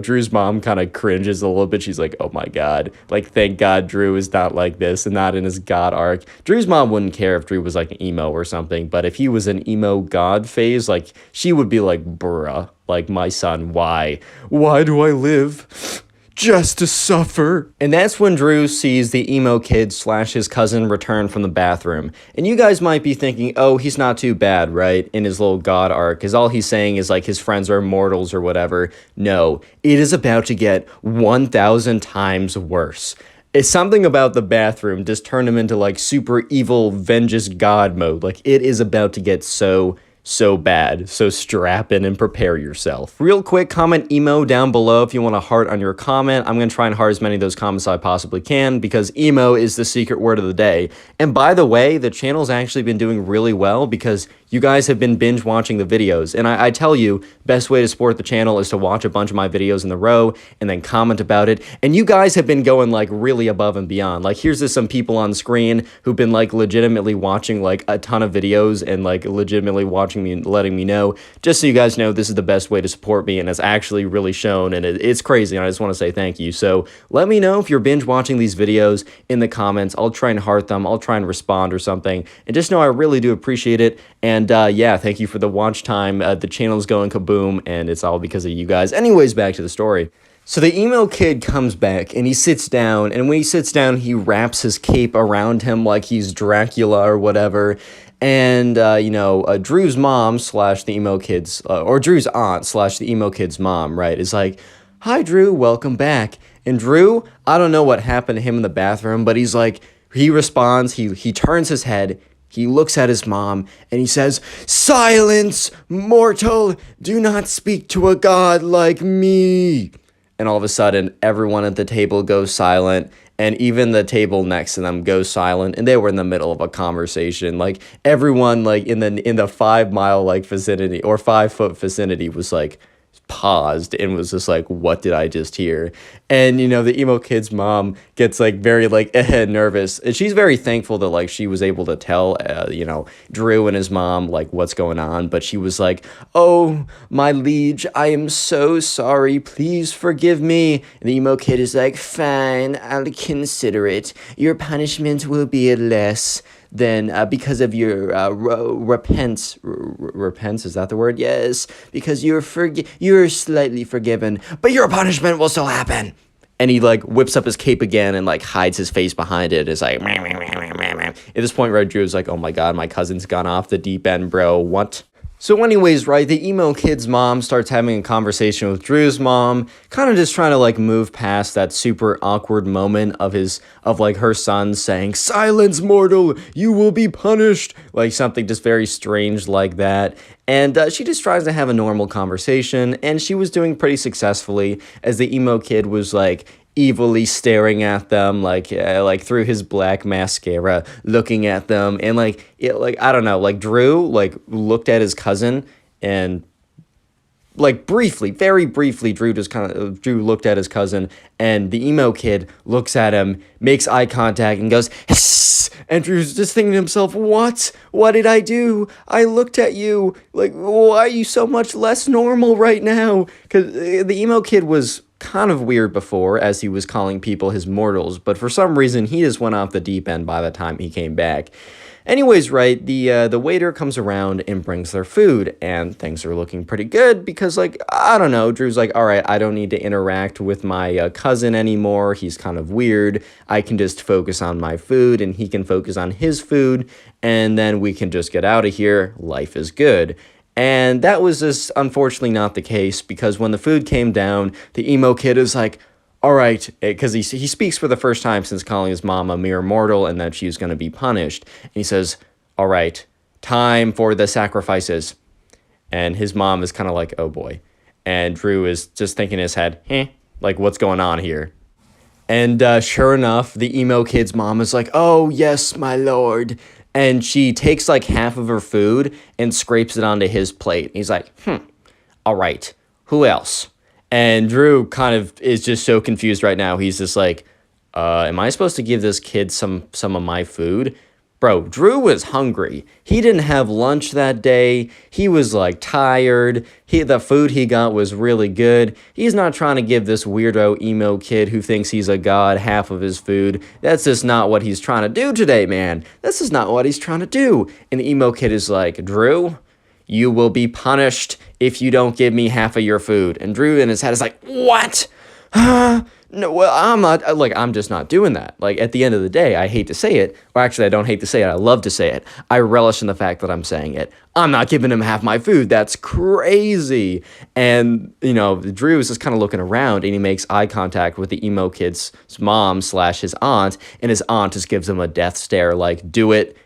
Drew's mom kind of cringes a little bit. She's like, oh my God. Like, thank God Drew is not like this and not in his God arc. Drew's mom wouldn't care if Drew was like an emo or something. But if he was an emo God phase, like, she would be like, bruh, like, my son, why? Why do I live? Just to suffer. And that's when Drew sees the emo kid / his cousin return from the bathroom. And you guys might be thinking, oh, he's not too bad, right? In his little god arc, because all he's saying is like his friends are immortals or whatever. No, it is about to get 1,000 times worse. It's something about the bathroom just turned him into like super evil, vengeance god mode. Like it is about to get so bad. So strap in and prepare yourself. Real quick, comment emo down below if you want a heart on your comment. I'm going to try and heart as many of those comments as I possibly can because emo is the secret word of the day. And by the way, the channel's actually been doing really well because you guys have been binge watching the videos. And I tell you, best way to support the channel is to watch a bunch of my videos in a row and then comment about it. And you guys have been going like really above and beyond. Like here's just some people on screen who've been like legitimately watching like a ton of videos and like legitimately watching me and letting me know, just so you guys know this is the best way to support me and it's actually really shown and it's crazy and I just want to say thank you. So let me know if you're binge watching these videos in the comments. I'll try and heart them. I'll try and respond or something and just know I really do appreciate it. And yeah, thank you for the watch time. The channel's going kaboom and it's all because of you guys. Anyways, back to the story. So the emo kid comes back and he sits down, and when he sits down, he wraps his cape around him like he's Dracula or whatever. And, Drew's mom / the emo kid's, or Drew's aunt / the emo kid's mom, right, is like, hi, Drew, welcome back. And Drew, I don't know what happened to him in the bathroom, but he's like, he responds, he turns his head, he looks at his mom, and he says, silence, mortal, do not speak to a god like me. And all of a sudden, everyone at the table goes silent, and even the table next to them goes silent, and they were in the middle of a conversation. Like, everyone, like, in the 5 mile, like, vicinity, or 5 foot vicinity was, like, paused and was just like, what did I just hear? And the emo kid's mom gets like very like nervous, and she's very thankful that like she was able to tell Drew and his mom like what's going on, but she was like, oh my liege, I am so sorry, please forgive me. And the emo kid is like, fine, I'll consider it, your punishment will be less than because of your repents, is that the word? Yes, because you're slightly forgiven, but your punishment will still happen. And he like whips up his cape again and like hides his face behind it. It's like, meh, meh, meh, meh, meh, meh. At this point, Red Drew's like, oh my god, my cousin's gone off the deep end, bro. What? So anyways, right, the emo kid's mom starts having a conversation with Drew's mom, kind of just trying to like move past that super awkward moment of her son saying, silence, mortal, you will be punished, like something just very strange like that. And she just tries to have a normal conversation, and she was doing pretty successfully as the emo kid was like evilly staring at them like through his black mascara, looking at them, and I don't know, like Drew like looked at his cousin and like briefly, very briefly, Drew looked at his cousin, and the emo kid looks at him, makes eye contact, and goes, "Hiss!" And Drew's just thinking to himself, "What? What did I do? I looked at you. Like, why are you so much less normal right now?" Because the emo kid was kind of weird before, as he was calling people his mortals, but for some reason, he just went off the deep end by the time he came back. Anyways, right, the waiter comes around and brings their food, and things are looking pretty good because, like, I don't know, Drew's like, all right, I don't need to interact with my cousin anymore. He's kind of weird. I can just focus on my food, and he can focus on his food, and then we can just get out of here. Life is good. And that was just unfortunately not the case, because when the food came down, the emo kid is like, all right, because he speaks for the first time since calling his mom a mere mortal and that she's going to be punished. And he says, all right, time for the sacrifices. And his mom is kind of like, oh boy. And Drew is just thinking in his head, like, what's going on here? And sure enough, the emo kid's mom is like, oh, yes, my lord. And she takes like half of her food and scrapes it onto his plate. He's like, all right, who else? And Drew kind of is just so confused right now. He's just like, am I supposed to give this kid some of my food? Bro, Drew was hungry. He didn't have lunch that day. He was like tired. The food he got was really good. He's not trying to give this weirdo emo kid who thinks he's a god half of his food. That's just not what he's trying to do today, man. This is not what he's trying to do. And the emo kid is like, Drew, you will be punished if you don't give me half of your food. And Drew in his head is like, what? No, well, I'm not, like, I'm just not doing that. Like, at the end of the day, I hate to say it, or actually, I don't hate to say it, I love to say it. I relish in the fact that I'm saying it. I'm not giving him half my food. That's crazy. And, you know, Drew is just kind of looking around, and he makes eye contact with the emo kid's mom / his aunt, and his aunt just gives him a death stare, like, do it,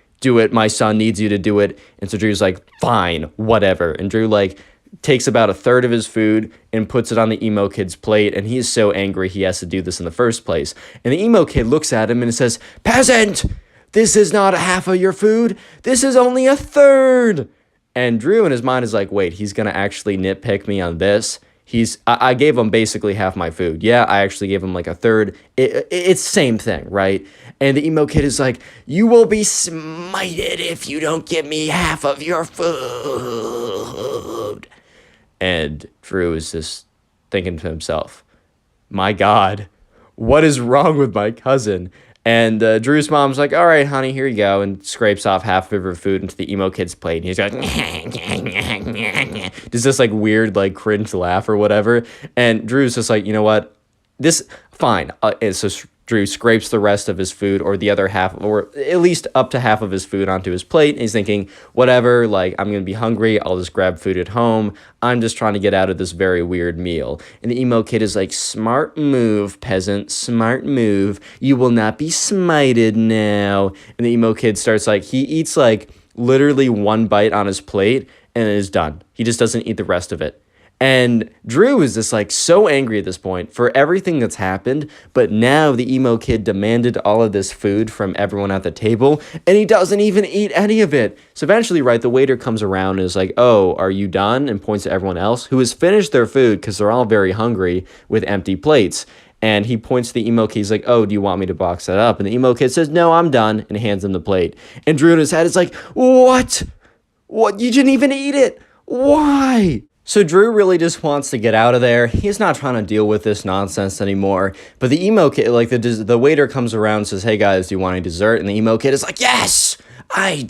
my son needs you to do it. And so Drew's like, fine, whatever. And Drew, like, takes about a third of his food and puts it on the emo kid's plate, and he's so angry he has to do this in the first place. And the emo kid looks at him and says, peasant, this is not half of your food. This is only a third. And Drew in his mind is like, wait, he's going to actually nitpick me on this? I gave him basically half my food. Yeah, I actually gave him like a third. It's same thing, right? And the emo kid is like, you will be smited if you don't give me half of your food. And Drew is just thinking to himself, my God, what is wrong with my cousin? And Drew's mom's like, all right, honey, here you go, and scrapes off half of her food into the emo kid's plate. And he's like, does this like weird, like cringe laugh or whatever. And Drew's just like, you know what? Fine. And so Drew scrapes the rest of his food, or the other half, or at least up to half of his food, onto his plate. And he's thinking, whatever, like, I'm going to be hungry. I'll just grab food at home. I'm just trying to get out of this very weird meal. And the emo kid is like, smart move, peasant, smart move. You will not be smited now. And the emo kid starts like, he eats like literally one bite on his plate and it is done. He just doesn't eat the rest of it. And Drew is just like so angry at this point for everything that's happened, but now the emo kid demanded all of this food from everyone at the table, and he doesn't even eat any of it. So eventually, right, the waiter comes around and is like, oh, are you done? And points to everyone else who has finished their food because they're all very hungry with empty plates. And he points to the emo kid. He's like, oh, do you want me to box that up? And the emo kid says, no, I'm done, and hands him the plate. And Drew in his head is like, what? What? You didn't even eat it? Why? So Drew really just wants to get out of there. He's not trying to deal with this nonsense anymore. But the emo kid, like the waiter comes around and says, hey guys, do you want any dessert? And the emo kid is like, yes, I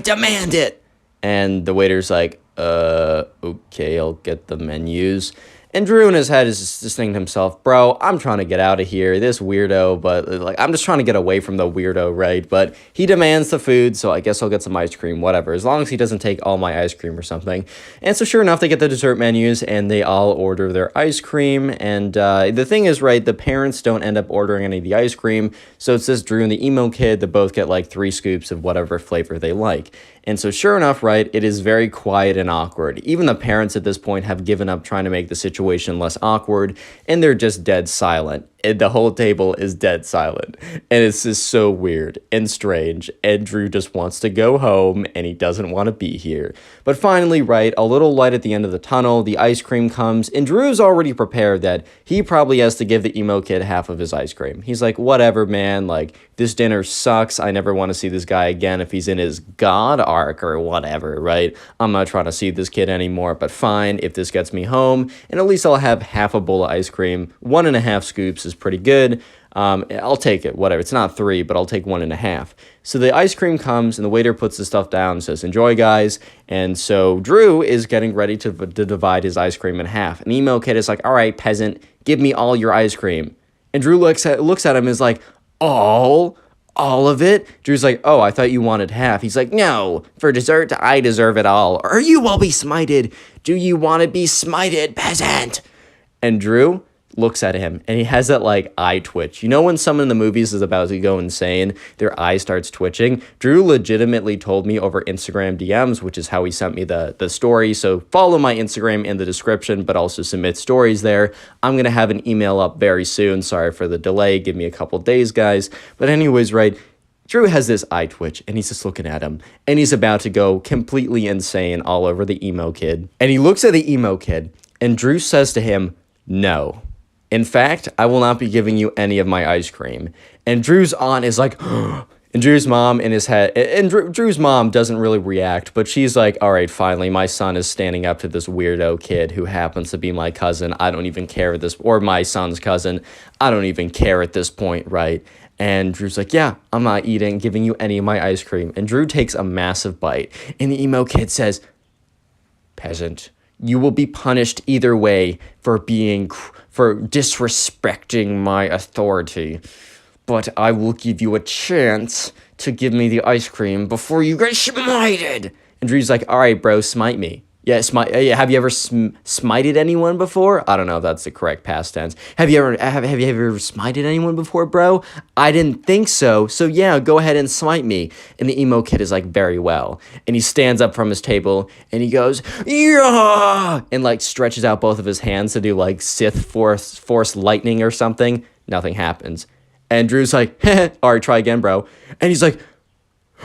demand it. And the waiter's like, okay, I'll get the menus. And Drew in his head is just thinking to himself, bro, I'm trying to get out of here. This weirdo, but like, I'm just trying to get away from the weirdo, right? But he demands the food, so I guess I'll get some ice cream, whatever, as long as he doesn't take all my ice cream or something. And so sure enough, they get the dessert menus and they all order their ice cream. And the thing is, right, the parents don't end up ordering any of the ice cream. So it's just Drew and the emo kid that both get like 3 scoops of whatever flavor they like. And so sure enough, right, it is very quiet and awkward. Even the parents at this point have given up trying to make the situation less awkward, and they're just dead silent. and the whole table is dead silent. And it's just so weird and strange. And Drew just wants to go home and he doesn't want to be here. But finally, right, a little light at the end of the tunnel, the ice cream comes, and Drew's already prepared that he probably has to give the emo kid half of his ice cream. He's like, whatever, man, like, this dinner sucks. I never want to see this guy again if he's in his God arc or whatever, right? I'm not trying to see this kid anymore, but fine, if this gets me home, and at least I'll have half a bowl of ice cream. 1.5 scoops is pretty good. I'll take it, whatever. It's not 3, but I'll take 1.5. So the ice cream comes, and the waiter puts the stuff down and says, enjoy, guys. And so Drew is getting ready to divide his ice cream in half. And the emo kid is like, all right, peasant, give me all your ice cream. And Drew looks at him and is like, all of it? Drew's like, oh, I thought you wanted half. He's like, no, for dessert, I deserve it all, or you will be smited. Do you want to be smited, peasant? And Drew looks at him, and he has that, like, eye twitch. You know when someone in the movies is about to go insane, their eye starts twitching? Drew legitimately told me over Instagram DMs, which is how he sent me the story. So follow my Instagram in the description, but also submit stories there. I'm going to have an email up very soon. Sorry for the delay. Give me a couple days, guys. But anyways, right, Drew has this eye twitch, and he's just looking at him, and he's about to go completely insane all over the emo kid. And he looks at the emo kid, and Drew says to him, no. In fact, I will not be giving you any of my ice cream. And Drew's aunt is like, and Drew's mom in his head, and Drew's mom doesn't really react, but she's like, all right, finally, my son is standing up to this weirdo kid who happens to be my cousin. I don't even care at this, or my son's cousin. I don't even care at this point, right? And Drew's like, yeah, I'm not giving you any of my ice cream. And Drew takes a massive bite, and the emo kid says, peasant, you will be punished either way for disrespecting my authority. But I will give you a chance to give me the ice cream before you get smited. And Drew's like, all right, bro, smite me. Yeah, have you ever smited anyone before? I don't know if that's the correct past tense. Have you ever smited anyone before, bro? I didn't think so. So yeah, go ahead and smite me. And the emo kid is like, very well. And he stands up from his table and he goes, yeah, and like stretches out both of his hands to do like Sith force lightning or something. Nothing happens. And Drew's like, all right, try again, bro. And he's like,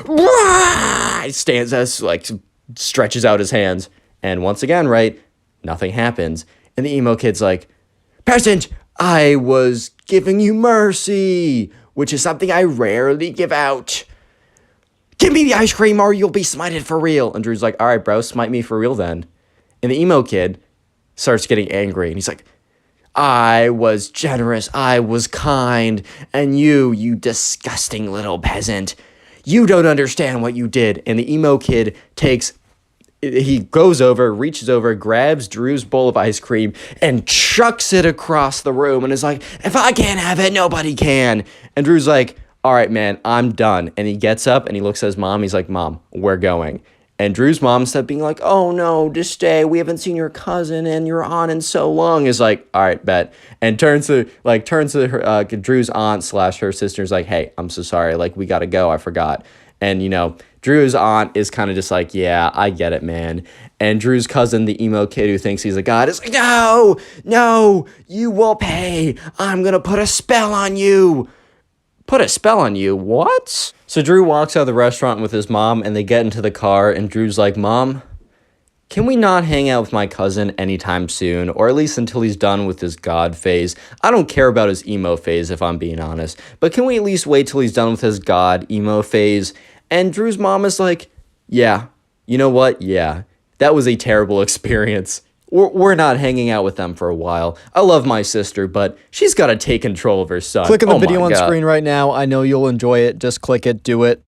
he stands as like stretches out his hands. And once again, right, nothing happens. And the emo kid's like, peasant, I was giving you mercy, which is something I rarely give out. Give me the ice cream or you'll be smited for real. And Drew's like, all right, bro, smite me for real then. And the emo kid starts getting angry. And he's like, I was generous, I was kind, and you disgusting little peasant, you don't understand what you did. And the emo kid he goes over, reaches over, grabs Drew's bowl of ice cream, and chucks it across the room, and is like, if I can't have it, nobody can. And Drew's like, all right, man, I'm done. And he gets up, and he looks at his mom, he's like, Mom, we're going. And Drew's mom, instead of being like, oh no, just stay, we haven't seen your cousin and your aunt in so long, is like, all right, bet. And turns to her, Drew's aunt / her sister's like, hey, I'm so sorry, like, we gotta go, I forgot. And, you know, Drew's aunt is kind of just like, yeah, I get it, man. And Drew's cousin, the emo kid who thinks he's a god, is like, no, you will pay. I'm going to put a spell on you. Put a spell on you? What? So Drew walks out of the restaurant with his mom, and they get into the car, and Drew's like, Mom, can we not hang out with my cousin anytime soon, or at least until he's done with his god phase? I don't care about his emo phase, if I'm being honest, but can we at least wait till he's done with his god emo phase? And Drew's mom is like, yeah, you know what? Yeah, that was a terrible experience. We're not hanging out with them for a while. I love my sister, but she's got to take control of her son. Click on the video on screen right now. I know you'll enjoy it. Just click it. Do it.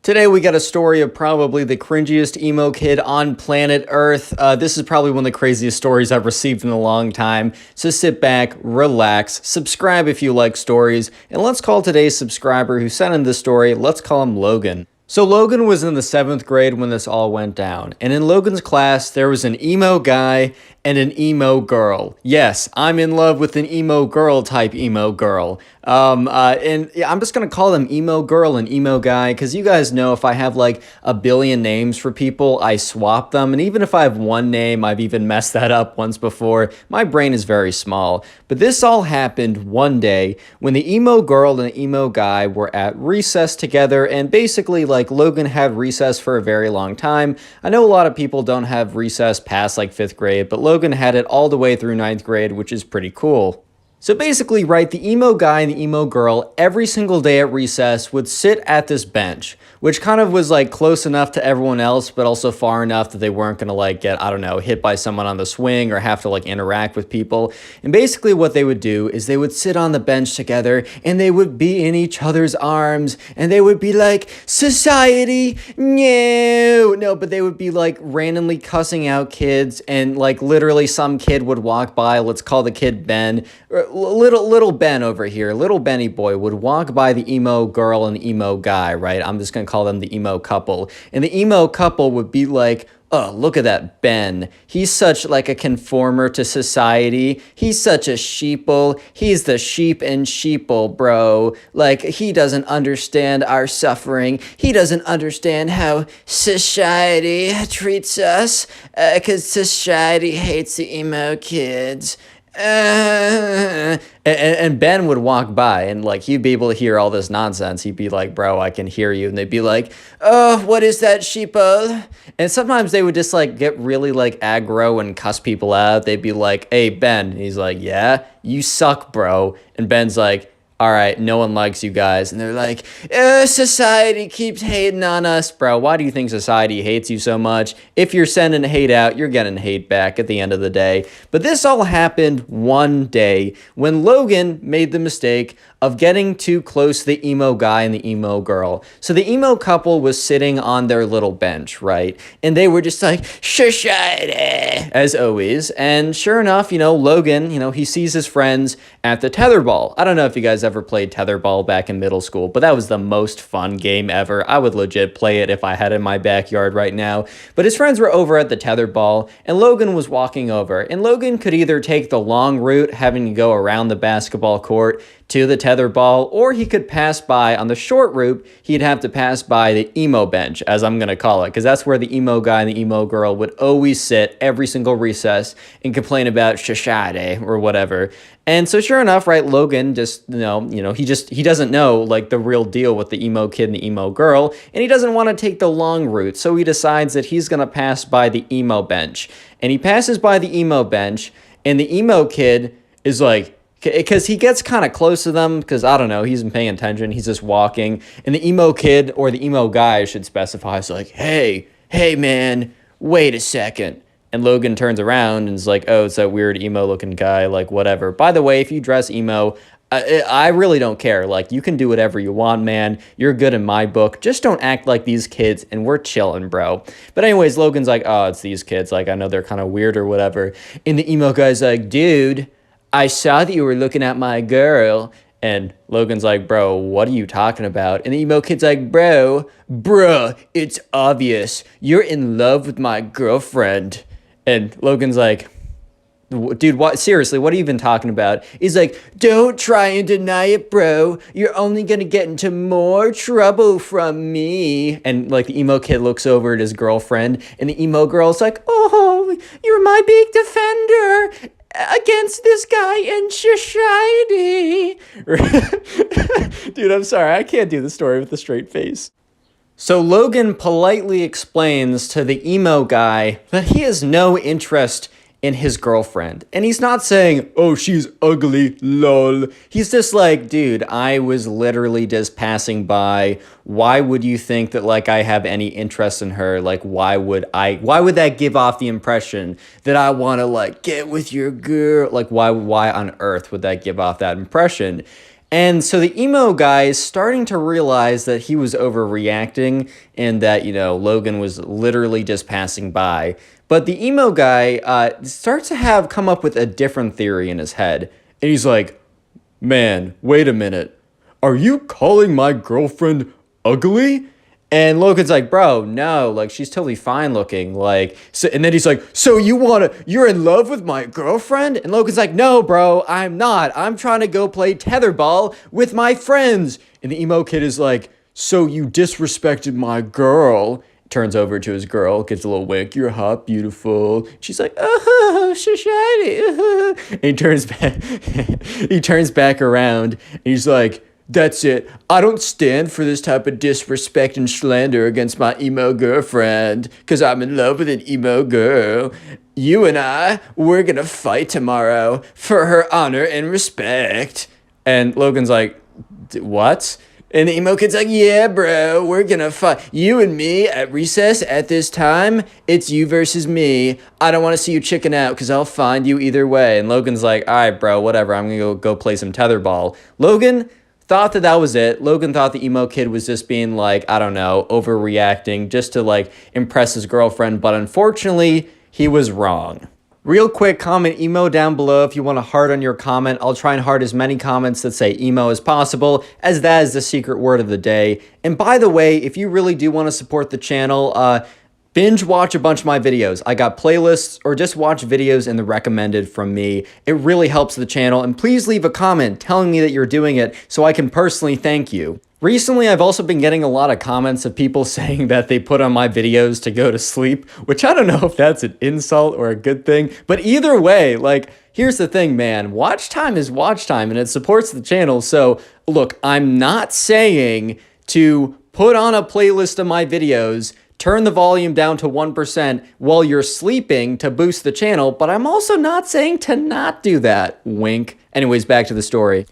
Today we got a story of probably the cringiest emo kid on planet Earth. This is probably one of the craziest stories I've received in a long time. So sit back, relax, subscribe if you like stories, and let's call today's subscriber who sent in this story, let's call him Logan. So Logan was in the 7th grade when this all went down, and in Logan's class, there was an emo guy and an emo girl. Yes, I'm in love with an emo girl type emo girl. And yeah, I'm just gonna call them emo girl and emo guy, because you guys know if I have like a billion names for people, I swap them, and even if I have one name, I've even messed that up once before. My brain is very small. But this all happened one day when the emo girl and the emo guy were at recess together, and basically like Logan had recess for a very long time. I know a lot of people don't have recess past like 5th grade, but Logan had it all the way through 9th grade, which is pretty cool. So basically, right, the emo guy and the emo girl every single day at recess would sit at this bench, which kind of was like close enough to everyone else, but also far enough that they weren't going to like get, I don't know, hit by someone on the swing or have to like interact with people. And basically what they would do is they would sit on the bench together and they would be in each other's arms and they would be like, society, no, but they would be like randomly cussing out kids, and like literally some kid would walk by, let's call the kid Ben, little Ben over here, little Benny boy would walk by the emo girl and the emo guy, right? I'm just gonna call them the emo couple. And the emo couple would be like, oh, look at that Ben. He's such like a conformer to society. He's such a sheeple. He's the sheep and sheeple, bro. Like, he doesn't understand our suffering. He doesn't understand how society treats us, because society hates the emo kids. And Ben would walk by and like he'd be able to hear all this nonsense. He'd be like, bro, I can hear you. And they'd be like, oh, what is that, sheeple? And sometimes they would just like get really like aggro and cuss people out. They'd be like, hey, Ben. And he's like, yeah, you suck, bro. And Ben's like, all right, no one likes you guys. And they're like, society keeps hating on us. Bro, why do you think society hates you so much? If you're sending hate out, you're getting hate back at the end of the day. But this all happened one day when Logan made the mistake of getting too close to the emo guy and the emo girl. So the emo couple was sitting on their little bench, right? And they were just like, society, as always. And sure enough, Logan, he sees his friends at the tetherball. I don't know if you guys ever played tetherball back in middle school, but that was the most fun game ever. I would legit play it if I had it in my backyard right now. But his friends were over at the tetherball, and Logan was walking over. And Logan could either take the long route, having to go around the basketball court to the tetherball, or he could pass by on the short route. He'd have to pass by the emo bench, as I'm going to call it, because that's where the emo guy and the emo girl would always sit every single recess and complain about society or whatever. And so sure enough, right, Logan just, he doesn't know like the real deal with the emo kid and the emo girl, and he doesn't want to take the long route. So he decides that he's going to pass by the emo bench. And he passes by the emo bench, and the emo kid is like, because he gets kind of close to them, because I don't know, he isn't paying attention, he's just walking, and the emo kid, or the emo guy I should specify, is like, hey man, wait a second. And Logan turns around and is like, oh, it's that weird emo looking guy, like whatever. By the way, if you dress emo, I really don't care. Like, you can do whatever you want, man. You're good in my book. Just don't act like these kids, and we're chilling, bro. But anyways, Logan's like, oh, it's these kids. Like, I know they're kind of weird or whatever. And the emo guy's like, dude, I saw that you were looking at my girl. And Logan's like, bro, what are you talking about? And the emo kid's like, bruh, it's obvious. You're in love with my girlfriend. And Logan's like, dude, what? Seriously, what are you even talking about? He's like, don't try and deny it, bro. You're only going to get into more trouble from me. And like the emo kid looks over at his girlfriend, and the emo girl's like, oh, you're my big defender against this guy in society. Dude, I'm sorry. I can't do the story with a straight face. So Logan politely explains to the emo guy that he has no interest in his girlfriend. And he's not saying, oh, she's ugly, lol. He's just like, dude, I was literally just passing by. Why would you think that like I have any interest in her? Like, why would that give off the impression that I want to like get with your girl? Like, why on earth would that give off that impression? And so the emo guy is starting to realize that he was overreacting and that, Logan was literally just passing by. But the emo guy starts to come up with a different theory in his head. And he's like, man, wait a minute. Are you calling my girlfriend ugly? And Logan's like, bro, no, like, she's totally fine looking. Like, so, and then he's like, so you're in love with my girlfriend? And Logan's like, no, bro, I'm not. I'm trying to go play tetherball with my friends. And the emo kid is like, so you disrespected my girl. Turns over to his girl, gets a little wink. You're hot, beautiful. She's like, oh, so shiny. And he turns back around and he's like, that's it. I don't stand for this type of disrespect and slander against my emo girlfriend because I'm in love with an emo girl. You and we're going to fight tomorrow for her honor and respect. And Logan's like, what? And the emo kid's like, yeah, bro, we're going to fight. You and me at recess at this time, it's you versus me. I don't want to see you chicken out because I'll find you either way. And Logan's like, all right, bro, whatever. I'm going to go play some tetherball. Logan thought that was it. Logan thought the emo kid was just being like, I don't know, overreacting just to like impress his girlfriend. But unfortunately, he was wrong. Real quick, comment emo down below if you want to heart on your comment. I'll try and heart as many comments that say emo as possible, as that is the secret word of the day. And by the way, if you really do want to support the channel, binge watch a bunch of my videos. I got playlists, or just watch videos in the recommended from me. It really helps the channel, and please leave a comment telling me that you're doing it so I can personally thank you. Recently, I've also been getting a lot of comments of people saying that they put on my videos to go to sleep, which I don't know if that's an insult or a good thing, but either way, like, here's the thing, man. Watch time is watch time, and it supports the channel, so look, I'm not saying to put on a playlist of my videos, turn the volume down to 1% while you're sleeping to boost the channel, but I'm also not saying to not do that. Wink. Anyways, back to the story.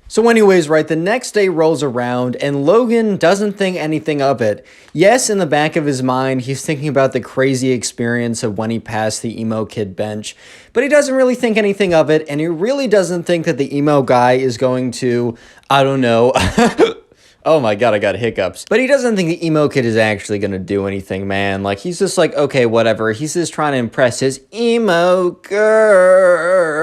So anyways, right, the next day rolls around and Logan doesn't think anything of it. Yes, in the back of his mind, he's thinking about the crazy experience of when he passed the emo kid bench, but he doesn't really think anything of it, and he really doesn't think that the emo guy is going to, I don't know, oh my god, I got hiccups. But he doesn't think the emo kid is actually gonna do anything, man. Like, he's just like, okay, whatever. He's just trying to impress his emo girl.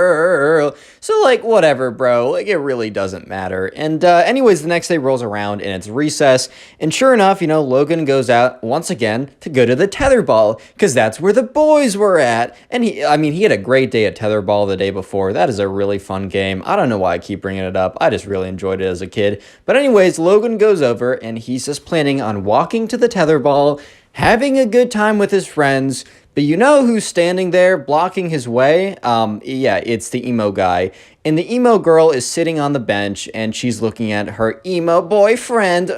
So, like, whatever, bro. Like, it really doesn't matter. And anyways, the next day rolls around, and it's recess. And sure enough, you know, Logan goes out once again to go to the tetherball, because that's where the boys were at. And he had a great day at tetherball the day before. That is a really fun game. I don't know why I keep bringing it up. I just really enjoyed it as a kid. But anyways, Logan goes over, and he's just planning on walking to the tetherball, having a good time with his friends. But you know who's standing there blocking his way? Yeah, it's the emo guy. And the emo girl is sitting on the bench, and she's looking at her emo boyfriend,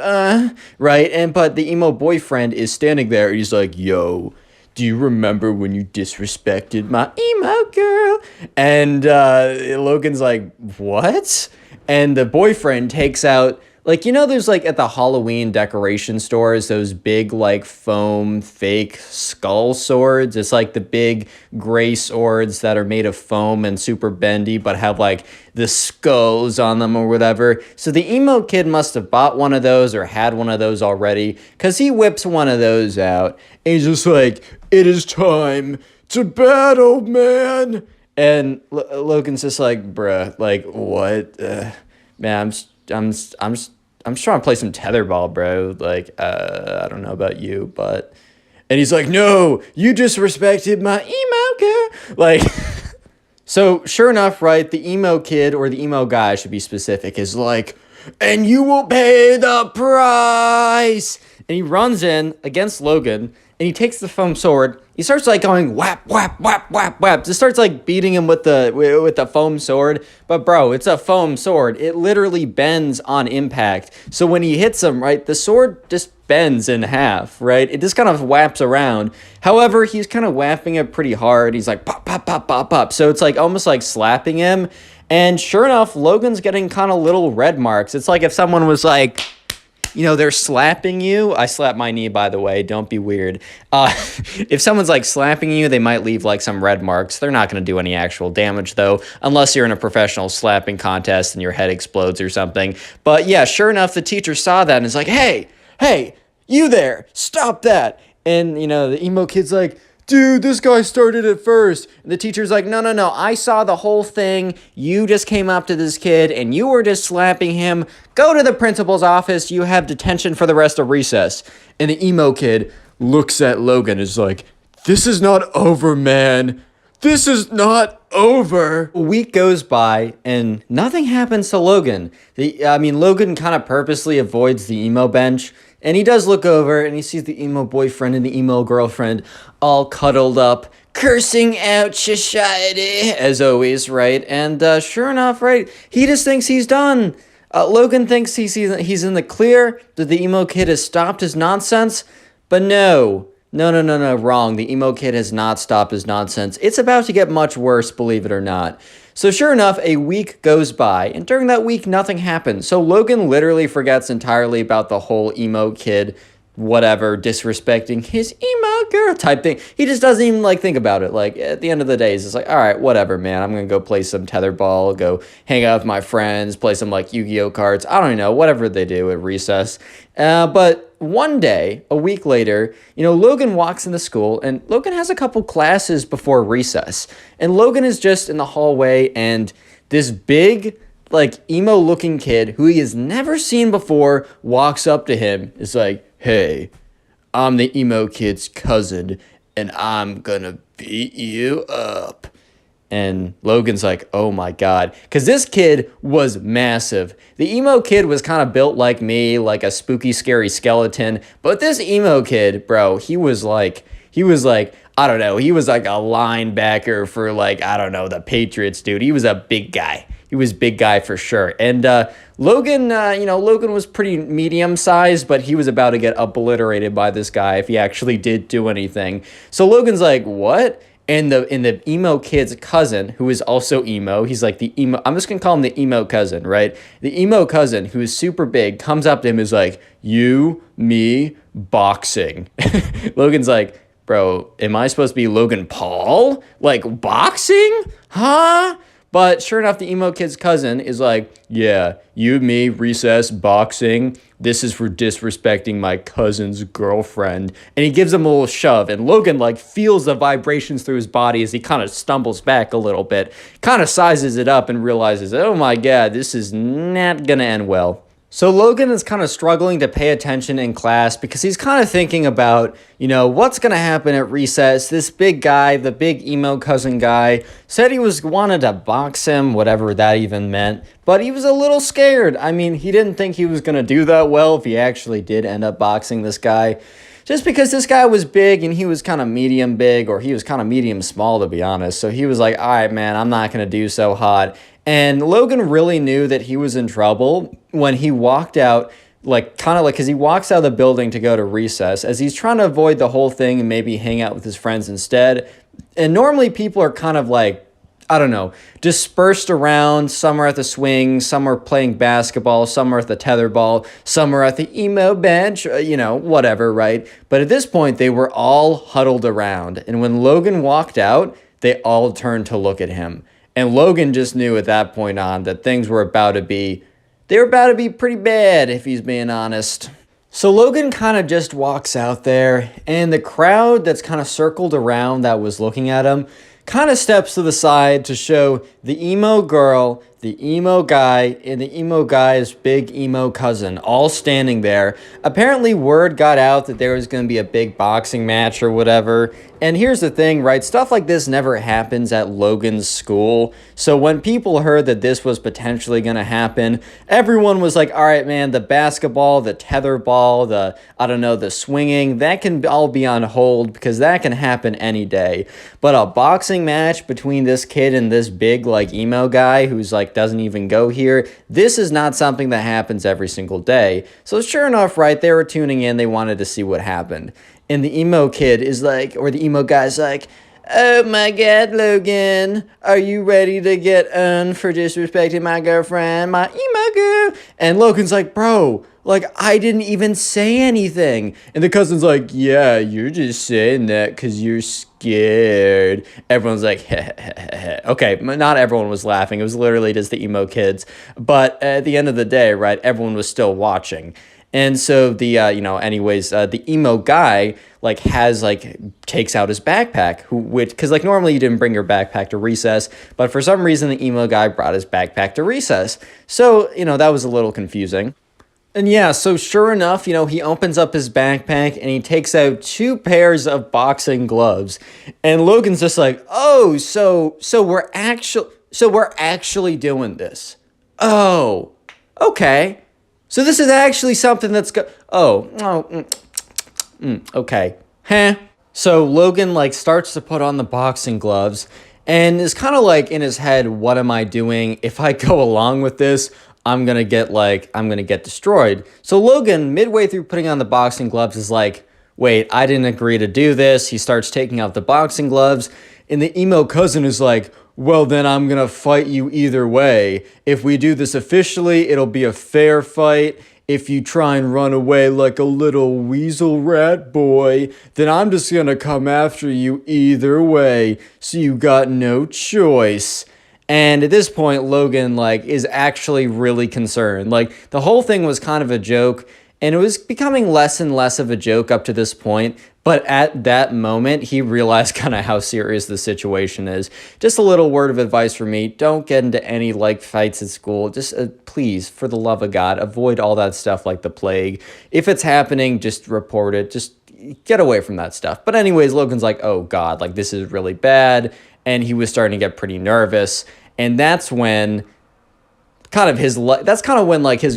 right? But the emo boyfriend is standing there, and he's like, yo, do you remember when you disrespected my emo girl? And Logan's like, what? And the boyfriend takes out, like, you know, there's, like, at the Halloween decoration stores, those big, like, foam fake skull swords. It's, like, the big gray swords that are made of foam and super bendy, but have, like, the skulls on them or whatever. So the emo kid must have bought one of those or had one of those already, because he whips one of those out. And he's just like, it is time to battle, man. And Logan's just like, bruh, like, what? Man, I'm just trying to play some tetherball, bro. Like, I don't know about you, but... And he's like, no, you disrespected my emo girl. Like, so sure enough, right, the emo kid, or the emo guy, I should be specific, is like, and you will pay the price. And he runs in against Logan, and he takes the foam sword. He starts, like, going whap, whap, whap, whap, whap. Just starts, like, beating him with the foam sword. But, bro, it's a foam sword. It literally bends on impact. So when he hits him, right, the sword just bends in half, right? It just kind of whaps around. However, he's kind of whapping it pretty hard. He's like, pop, pop, pop, pop, pop. So it's, like, almost like slapping him. And sure enough, Logan's getting kind of little red marks. It's like if someone was like... You know, they're slapping you. I slapped my knee, by the way. Don't be weird. If someone's, like, slapping you, they might leave, like, some red marks. They're not going to do any actual damage, though, unless you're in a professional slapping contest and your head explodes or something. But, yeah, sure enough, the teacher saw that and is like, hey, you there, stop that. And, you know, the emo kid's like, dude, this guy started it first. And the teacher's like, no, I saw the whole thing. You just came up to this kid and you were just slapping him. Go to the principal's office. You have detention for the rest of recess. And the emo kid looks at Logan and is like, this is not over, man. This is not over. A week goes by and nothing happens to Logan. Logan kind of purposely avoids the emo bench. And he does look over and he sees the emo boyfriend and the emo girlfriend all cuddled up, cursing out society, as always, right? And sure enough, right, he just thinks he's done. Logan thinks he's in the clear, that the emo kid has stopped his nonsense. But no, wrong. The emo kid has not stopped his nonsense. It's about to get much worse, believe it or not. So sure enough, a week goes by, and during that week, nothing happens. So Logan literally forgets entirely about the whole emo kid, whatever, disrespecting his emo girl type thing. He just doesn't even, think about it. At the end of the day, he's just like, all right, whatever, man. I'm going to go play some tetherball, go hang out with my friends, play some, Yu-Gi-Oh cards. I don't know, whatever they do at recess. But one day, a week later, Logan walks into school, and Logan has a couple classes before recess. And Logan is just in the hallway, and this big, emo-looking kid who he has never seen before walks up to him. Is like, hey, I'm the emo kid's cousin, and I'm gonna beat you up. And Logan's like, oh my God. Because this kid was massive. The emo kid was kind of built like me, like a spooky, scary skeleton. But this emo kid, bro, he was like, I don't know. He was like a linebacker for the Patriots, dude. He was a big guy. He was big guy for sure. And Logan was pretty medium sized, but he was about to get obliterated by this guy if he actually did do anything. So Logan's like, what? And the emo kid's cousin, who is also emo, he's like the emo, I'm just going to call him the emo cousin, right? The emo cousin, who is super big, comes up to him and is like, you, me, boxing. Logan's like, bro, am I supposed to be Logan Paul? Boxing? Huh? But sure enough, the emo kid's cousin is like, yeah, you, me, recess, boxing. This is for disrespecting my cousin's girlfriend. And he gives him a little shove. And Logan, feels the vibrations through his body as he kind of stumbles back a little bit. Kind of sizes it up and realizes, oh my God, this is not going to end well. So Logan is kind of struggling to pay attention in class because he's kind of thinking about, what's going to happen at recess. This big guy, the big emo cousin guy, said he wanted to box him, whatever that even meant. But he was a little scared. He didn't think he was going to do that well if he actually did end up boxing this guy. Just because this guy was big and he was kind of medium big, or he was kind of medium small, to be honest. So he was like, all right, man, I'm not going to do so hot. And Logan really knew that he was in trouble when he walked out, because he walks out of the building to go to recess, as he's trying to avoid the whole thing and maybe hang out with his friends instead. And normally people are kind of dispersed around. Some are at the swing, some are playing basketball, some are at the tetherball, some are at the emo bench, whatever, right? But at this point, they were all huddled around. And when Logan walked out, they all turned to look at him. And Logan just knew at that point on that things were about to be pretty bad, if he's being honest. So Logan kind of just walks out there, and the crowd that's kind of circled around that was looking at him kind of steps to the side to show the emo girl, the emo guy, and the emo guy's big emo cousin all standing there. Apparently word got out that there was going to be a big boxing match or whatever. And here's the thing, right? Stuff like this never happens at Logan's school. So when people heard that this was potentially going to happen, everyone was like, all right, man, the basketball, the tetherball, the swinging, that can all be on hold because that can happen any day. But a boxing match between this kid and this big, emo guy who's doesn't even go here, this is not something that happens every single day. So sure enough, right, they were tuning in, they wanted to see what happened. And the emo kid is or the emo guy's like, oh my God, Logan, are you ready to get for disrespecting my girlfriend, my emo girl? And Logan's like, bro, I didn't even say anything. And the cousin's like, yeah, you're just saying that because you're scared. Everyone's like, okay, not everyone was laughing. It was literally just the emo kids. But at the end of the day, right, everyone was still watching. And so the emo guy like takes out his backpack, because like normally you didn't bring your backpack to recess, but for some reason the emo guy brought his backpack to recess. So, that was a little confusing. And yeah, so sure enough, he opens up his backpack and he takes out 2 pairs of boxing gloves. And Logan's just like, "Oh, so we're actually doing this. Oh, okay. So this is actually something that's okay. Huh." So Logan like starts to put on the boxing gloves and is kind of like in his head, what am I doing? If I go along with this, I'm going to get destroyed. So Logan, midway through putting on the boxing gloves, is like, wait, I didn't agree to do this. He starts taking out the boxing gloves, and the emo cousin is like, well, then I'm going to fight you either way. If we do this officially, it'll be a fair fight. If you try and run away like a little weasel rat boy, then I'm just going to come after you either way. So you got no choice. And at this point, Logan, like, is actually really concerned. Like, the whole thing was kind of a joke, and it was becoming less and less of a joke up to this point. But at that moment, he realized kind of how serious the situation is. Just a little word of advice from me. Don't get into any, like, fights at school. Just, please, for the love of God, avoid all that stuff like the plague. If it's happening, just report it. Just get away from that stuff. But anyways, Logan's like, oh, God, like, this is really bad. And he was starting to get pretty nervous. And that's when like his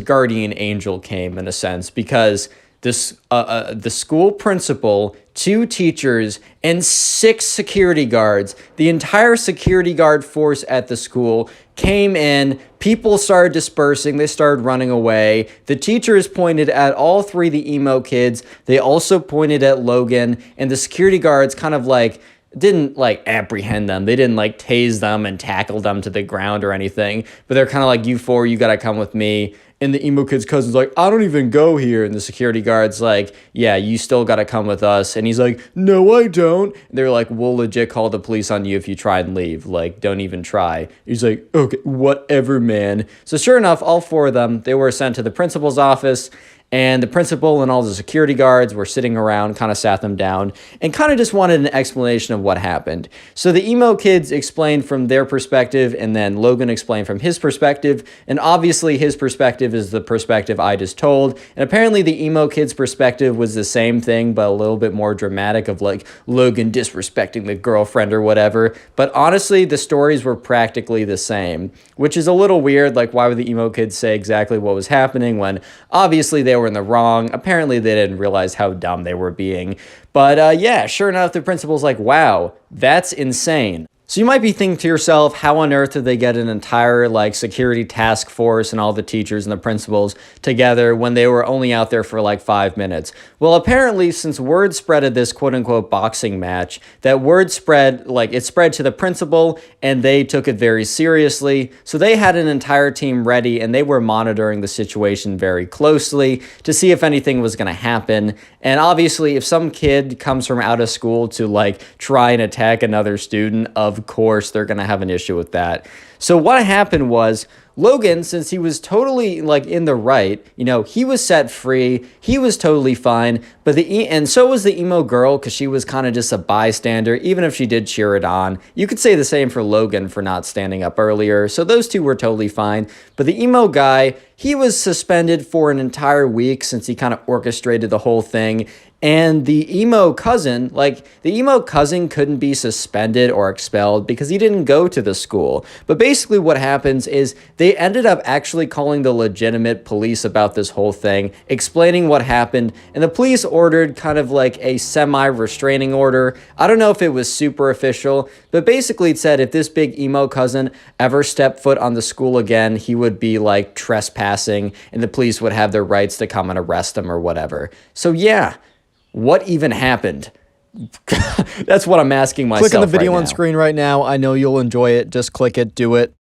guardian angel came, in a sense, because the school principal, 2 teachers, and 6 security guards, the entire security guard force at the school came in. People started dispersing. They started running away. The teachers pointed at all 3 of the emo kids. They also pointed at Logan, and the security guards kind of like didn't like apprehend them. They didn't like tase them and tackle them to the ground or anything, but they're kind of like, you 4, you gotta come with me. And the emo kid's cousin's like, I don't even go here. And the security guard's like, yeah, you still gotta come with us. And he's like, no, I don't. And they're like, we'll legit call the police on you if you try and leave. Like, don't even try. He's like, okay, whatever, man. So sure enough, all 4 of them, they were sent to the principal's office. And the principal and all the security guards were sitting around, kind of sat them down, and kind of just wanted an explanation of what happened. So the emo kids explained from their perspective, and then Logan explained from his perspective. And obviously his perspective is the perspective I just told. And apparently the emo kids' perspective was the same thing, but a little bit more dramatic, of like Logan disrespecting the girlfriend or whatever. But honestly, the stories were practically the same, which is a little weird. Like, why would the emo kids say exactly what was happening when obviously they were in the wrong? Apparently they didn't realize how dumb they were being. But yeah, sure enough, the principal's like, wow, that's insane. So you might be thinking to yourself, how on earth did they get an entire like security task force and all the teachers and the principals together when they were only out there for like 5 minutes? Well, apparently, since word spread of this quote unquote boxing match, that word spread, like it spread to the principal, and they took it very seriously. So they had an entire team ready, and they were monitoring the situation very closely to see if anything was going to happen. And obviously, if some kid comes from out of school to like try and attack another student, of course they're going to have an issue with that. So what happened was, Logan, since he was totally like in the right, he was set free. He was totally fine. But and so was the emo girl, because she was kind of just a bystander, even if she did cheer it on. You could say the same for Logan for not standing up earlier. So those 2 were totally fine. But the emo guy, he was suspended for an entire week since he kind of orchestrated the whole thing. And the emo cousin couldn't be suspended or expelled because he didn't go to the school. But basically what happens is they ended up actually calling the legitimate police about this whole thing, explaining what happened, and the police ordered kind of like a semi-restraining order. I don't know if it was super official, but basically it said if this big emo cousin ever stepped foot on the school again, he would be like trespassing, and the police would have their rights to come and arrest him or whatever. So yeah. What even happened? That's what I'm asking myself. Click on the video right on now. screen right now. I know you'll enjoy it. Just click it, do it.